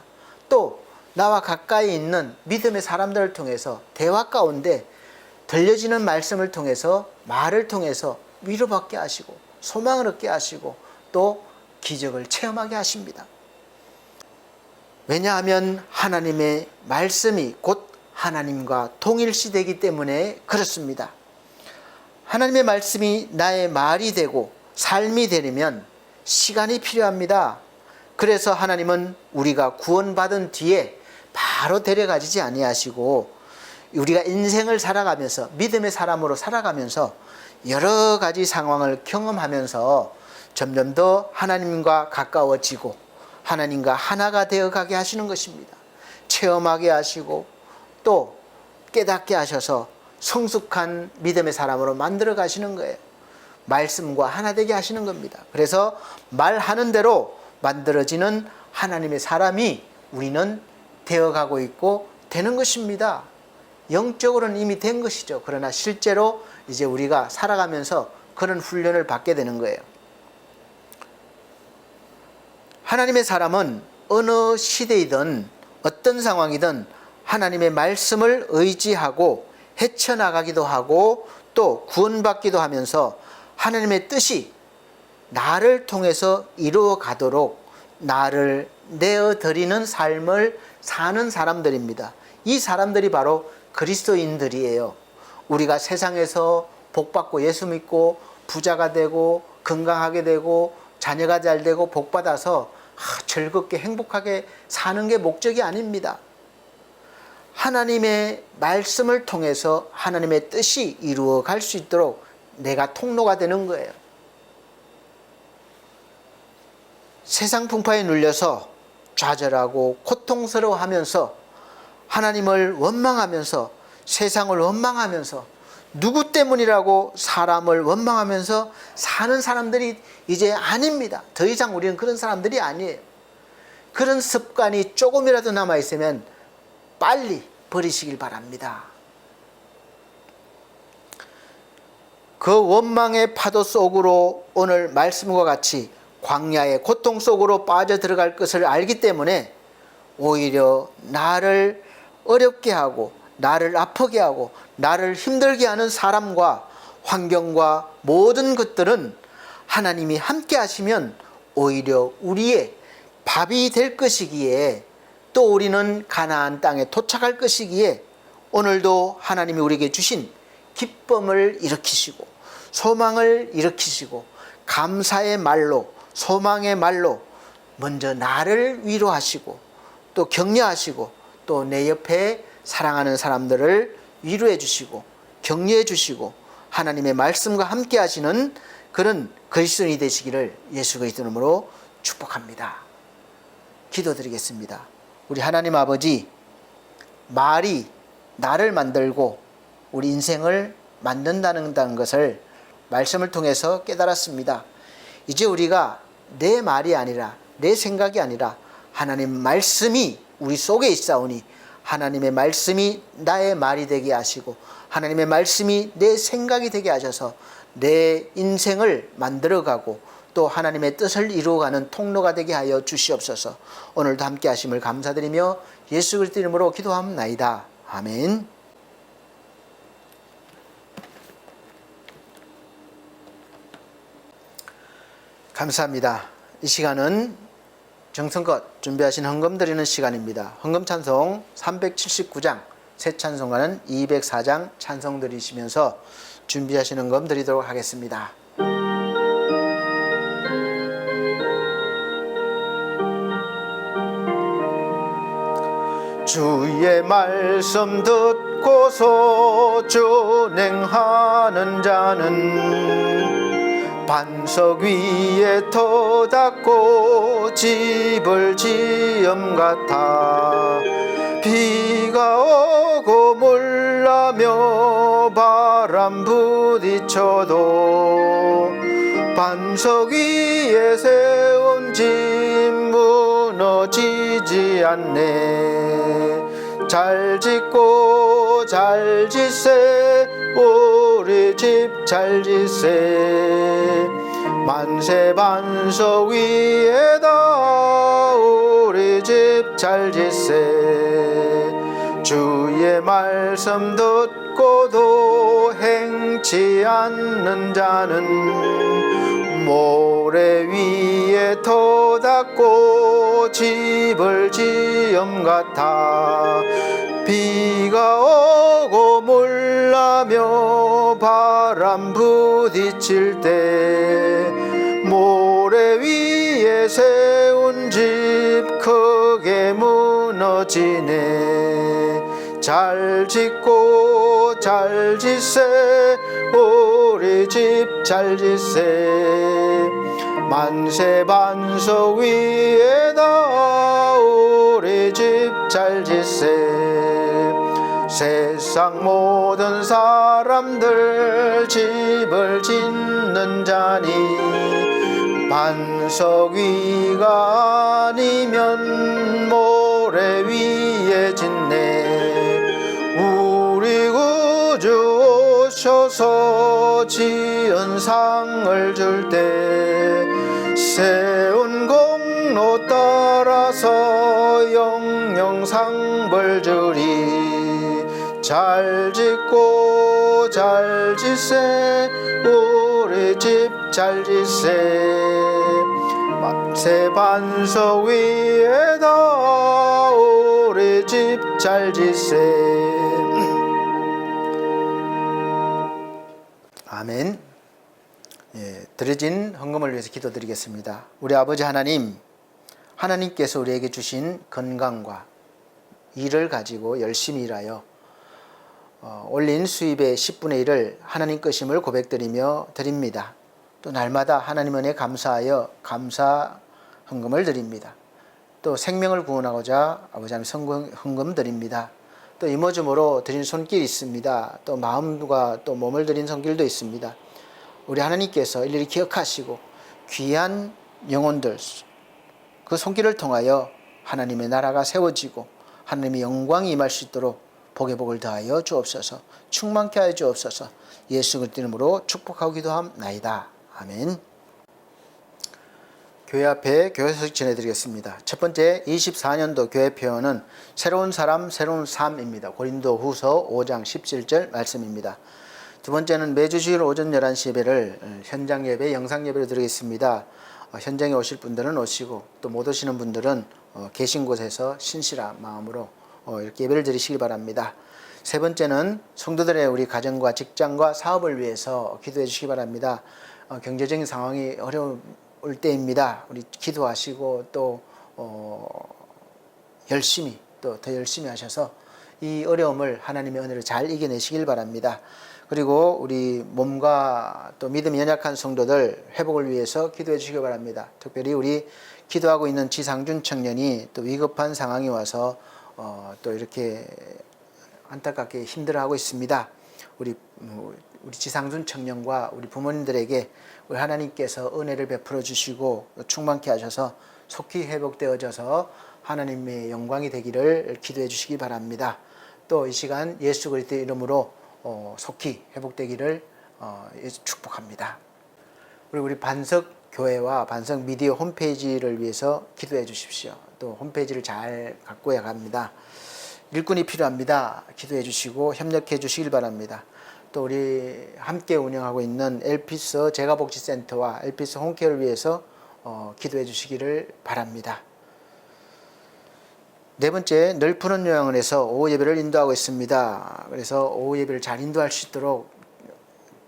또 나와 가까이 있는 믿음의 사람들을 통해서 대화 가운데 들려지는 말씀을 통해서, 말을 통해서 위로받게 하시고 소망을 얻게 하시고 또 기적을 체험하게 하십니다. 왜냐하면 하나님의 말씀이 곧 하나님과 동일시되기 때문에 그렇습니다. 하나님의 말씀이 나의 말이 되고 삶이 되려면 시간이 필요합니다. 그래서 하나님은 우리가 구원받은 뒤에 바로 데려가지지 아니하시고, 우리가 인생을 살아가면서 믿음의 사람으로 살아가면서 여러 가지 상황을 경험하면서 점점 더 하나님과 가까워지고 하나님과 하나가 되어가게 하시는 것입니다. 체험하게 하시고 또 깨닫게 하셔서 성숙한 믿음의 사람으로 만들어 가시는 거예요. 말씀과 하나 되게 하시는 겁니다. 그래서 말하는 대로 만들어지는 하나님의 사람이 우리는 되어가고 있고 되는 것입니다. 영적으로는 이미 된 것이죠. 그러나 실제로 이제 우리가 살아가면서 그런 훈련을 받게 되는 거예요. 하나님의 사람은 어느 시대이든 어떤 상황이든 하나님의 말씀을 의지하고 헤쳐나가기도 하고 또 구원받기도 하면서 하나님의 뜻이 나를 통해서 이루어가도록 나를 내어드리는 삶을 사는 사람들입니다. 이 사람들이 바로 그리스도인들이에요. 우리가 세상에서 복받고 예수 믿고 부자가 되고 건강하게 되고 자녀가 잘 되고 복받아서 즐겁게 행복하게 사는 게 목적이 아닙니다. 하나님의 말씀을 통해서 하나님의 뜻이 이루어 갈 수 있도록 내가 통로가 되는 거예요. 세상 풍파에 눌려서 좌절하고 고통스러워하면서 하나님을 원망하면서 세상을 원망하면서 누구 때문이라고 사람을 원망하면서 사는 사람들이 이제 아닙니다. 더 이상 우리는 그런 사람들이 아니에요. 그런 습관이 조금이라도 남아있으면 빨리 버리시길 바랍니다. 그 원망의 파도 속으로 오늘 말씀과 같이 광야의 고통 속으로 빠져들어갈 것을 알기 때문에 오히려 나를 어렵게 하고 나를 아프게 하고 나를 힘들게 하는 사람과 환경과 모든 것들은 하나님이 함께 하시면 오히려 우리의 밥이 될 것이기에 또 우리는 가나안 땅에 도착할 것이기에 오늘도 하나님이 우리에게 주신 기쁨을 일으키시고 소망을 일으키시고 감사의 말로 소망의 말로 먼저 나를 위로하시고 또 격려하시고 또 내 옆에 사랑하는 사람들을 위로해 주시고 격려해 주시고 하나님의 말씀과 함께 하시는 그런 그리스도인이 되시기를 예수 그리스도 이름으로 축복합니다. 기도드리겠습니다. 우리 하나님 아버지, 말이 나를 만들고 우리 인생을 만든다는 것을 말씀을 통해서 깨달았습니다. 이제 우리가 내 말이 아니라 내 생각이 아니라 하나님 말씀이 우리 속에 있사오니 하나님의 말씀이 나의 말이 되게 하시고 하나님의 말씀이 내 생각이 되게 하셔서 내 인생을 만들어가고 또 하나님의 뜻을 이루어가는 통로가 되게 하여 주시옵소서. 오늘도 함께 하심을 감사드리며 예수 그리스도 이름으로 기도합나이다. 아멘. 감사합니다. 이 시간은 정성껏 준비하신 헌금 드리는 시간입니다. 헌금 찬송 379장, 새 찬송가는 204장 찬송 드리시면서 준비하신 헌금 드리도록 하겠습니다. 주의 말씀 듣고서 준행하는 자는 반석 위에 터닫고 집을 지음 같아 비가 오고 물나며 바람 부딪혀도 반석 위에 세운 집 무너지지 않네. 잘 짓고 잘 짓세 우리 집 잘 짓세 만세 반석 위에다 우리 집 잘 짓세 주의 말씀 듣고도 행치 않는 자는 모래 위에 터닫고 집을 지음 같아 비가 오고 물나며 바람 부딪힐 때 모래 위에 세운 집 크게 무너지네. 잘 짓고 잘 짓세 우리 집 잘 짓세 만세 반석 위에다 우리 집 잘 짓세 세상 모든 사람들 집을 짓는 자니 반석 위가 아니면 모래 위에 짓네. 우리 구주 오셔서 지은 상을 줄 때 세운 공로 따라서 영영 상벌 주리. 잘 짓고 잘 짓세 우리 집 잘 짓세 만세 반석 위에다 우리 집 잘 짓세. 아멘. 드려진 헌금을 위해서 기도드리겠습니다. 우리 아버지 하나님, 하나님께서 우리에게 주신 건강과 일을 가지고 열심히 일하여 올린 수입의 10분의 1을 하나님 것임을 고백드리며 드립니다. 또 날마다 하나님 은혜에 감사하여 감사 헌금을 드립니다. 또 생명을 구원하고자 아버지 하나님 헌금 드립니다. 또 이모저모로 드린 손길이 있습니다. 또 마음과 또 몸을 드린 손길도 있습니다. 우리 하나님께서 일일이 기억하시고 귀한 영혼들 그 손길을 통하여 하나님의 나라가 세워지고 하나님의 영광이 임할 수 있도록 복의 복을 더하여 주옵소서. 충만케 하여 주옵소서. 예수 그리스도 이름으로 축복하고 기도함나이다. 아멘. 교회 앞에 교회 소식 전해드리겠습니다. 첫 번째 24년도 교회 표어는 새로운 사람 새로운 삶입니다. 고린도 후서 5장 17절 말씀입니다. 두 번째는 매주 주일 오전 11시 예배를 현장 예배, 영상 예배로 드리겠습니다. 현장에 오실 분들은 오시고 또 못 오시는 분들은 계신 곳에서 신실한 마음으로 이렇게 예배를 드리시기 바랍니다. 세 번째는 성도들의 우리 가정과 직장과 사업을 위해서 기도해 주시기 바랍니다. 경제적인 상황이 어려울 때입니다. 우리 기도하시고 또 열심히 또 더 열심히 하셔서 이 어려움을 하나님의 은혜로 잘 이겨내시길 바랍니다. 그리고 우리 몸과 또 믿음이 연약한 성도들 회복을 위해서 기도해 주시기 바랍니다. 특별히 우리 기도하고 있는 지상준 청년이 또 위급한 상황이 와서 또 이렇게 안타깝게 힘들어하고 있습니다. 우리 지상준 청년과 우리 부모님들에게 우리 하나님께서 은혜를 베풀어 주시고 충만케 하셔서 속히 회복되어져서 하나님의 영광이 되기를 기도해 주시기 바랍니다. 또 이 시간 예수 그리스도의 이름으로 속히 회복되기를 축복합니다. 우리 반석 교회와 반석 미디어 홈페이지를 위해서 기도해 주십시오. 또 홈페이지를 잘 가꿔야 합니다. 일꾼이 필요합니다. 기도해 주시고 협력해 주시길 바랍니다. 또 우리 함께 운영하고 있는 엘피스 재가복지센터와 엘피스 홈케어를 위해서 기도해 주시기를 바랍니다. 네 번째, 늘 푸른 요양원에서 오후 예배를 인도하고 있습니다. 그래서 오후 예배를 잘 인도할 수 있도록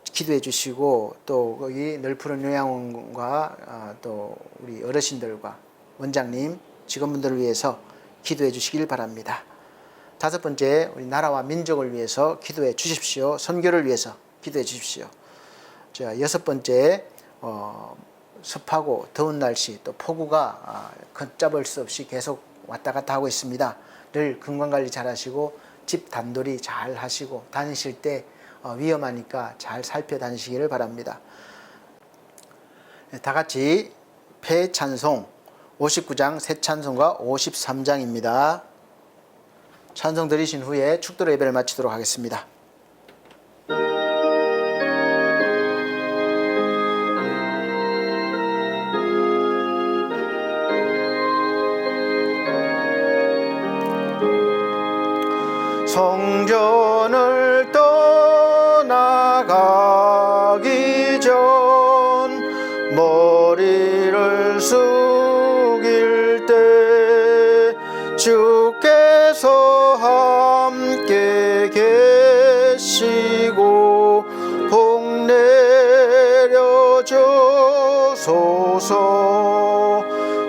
기도해 주시고 또 거기 늘 푸른 요양원과 또 우리 어르신들과 원장님, 직원분들을 위해서 기도해 주시길 바랍니다. 다섯 번째, 우리 나라와 민족을 위해서 기도해 주십시오. 선교를 위해서 기도해 주십시오. 자, 여섯 번째, 습하고 더운 날씨 또 폭우가 걷잡을 수 없이 계속 왔다 갔다 하고 있습니다. 늘 건강관리 잘 하시고 집 단돌이 잘 하시고 다니실 때 위험하니까 잘 살펴 다니시기를 바랍니다. 다 같이 폐찬송 59장 새 찬송가 53장입니다. 찬송 드리신 후에 축도로 예배를 마치도록 하겠습니다. 성전을 떠나가기 전 머리를 숙일 때 주께서 함께 계시고 복 내려 주소서.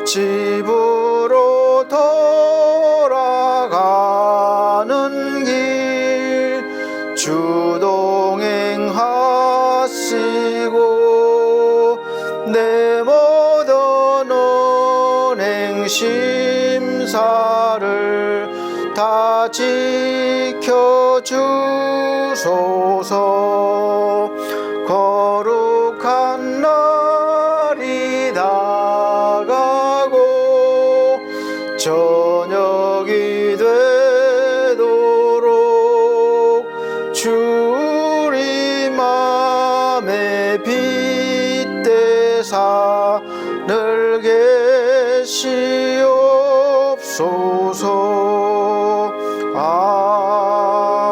집으로 돌아가는 길 주 동행하시고 내 모든 운행 심사를 다 지켜주소서. 거룩한 날이 다가고 저녁이 되도록 주리 맘에 빗대사 늘 계시옵소서.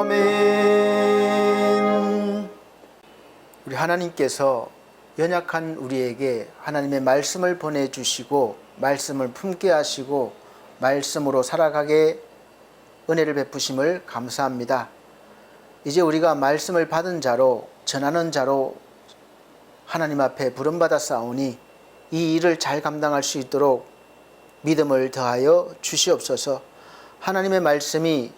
아멘. 우리 하나님께서 연약한 우리에게 하나님의 말씀을 보내주시고 말씀을 품게 하시고 말씀으로 살아가게 은혜를 베푸심을 감사합니다. 이제 우리가 말씀을 받은 자로 전하는 자로 하나님 앞에 부름받아 싸우니 이 일을 잘 감당할 수 있도록 믿음을 더하여 주시옵소서. 하나님의 말씀이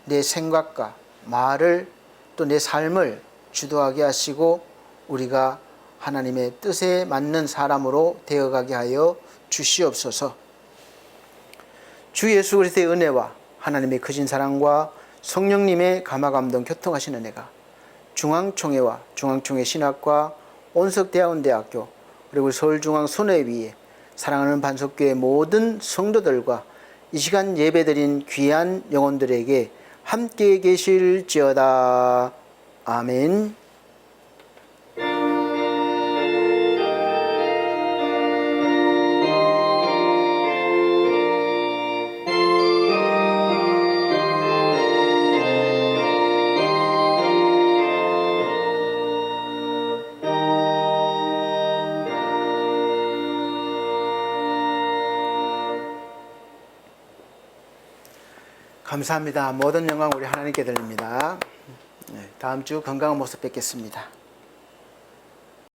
내 생각과 말을 또 내 삶을 주도하게 하시고 우리가 하나님의 뜻에 맞는 사람으로 되어가게 하여 주시옵소서. 주 예수 그리스도의 은혜와 하나님의 크신 사랑과 성령님의 감화감동 교통하시는 은혜가 중앙총회와 중앙총회 신학과 온석대학원대학교 그리고 서울중앙순회위에 사랑하는 반석교회 모든 성도들과 이 시간 예배드린 귀한 영혼들에게 함께 계실지어다. 아멘. 감사합니다. 모든 영광 우리 하나님께 드립니다. 다음 주 건강한 모습 뵙겠습니다.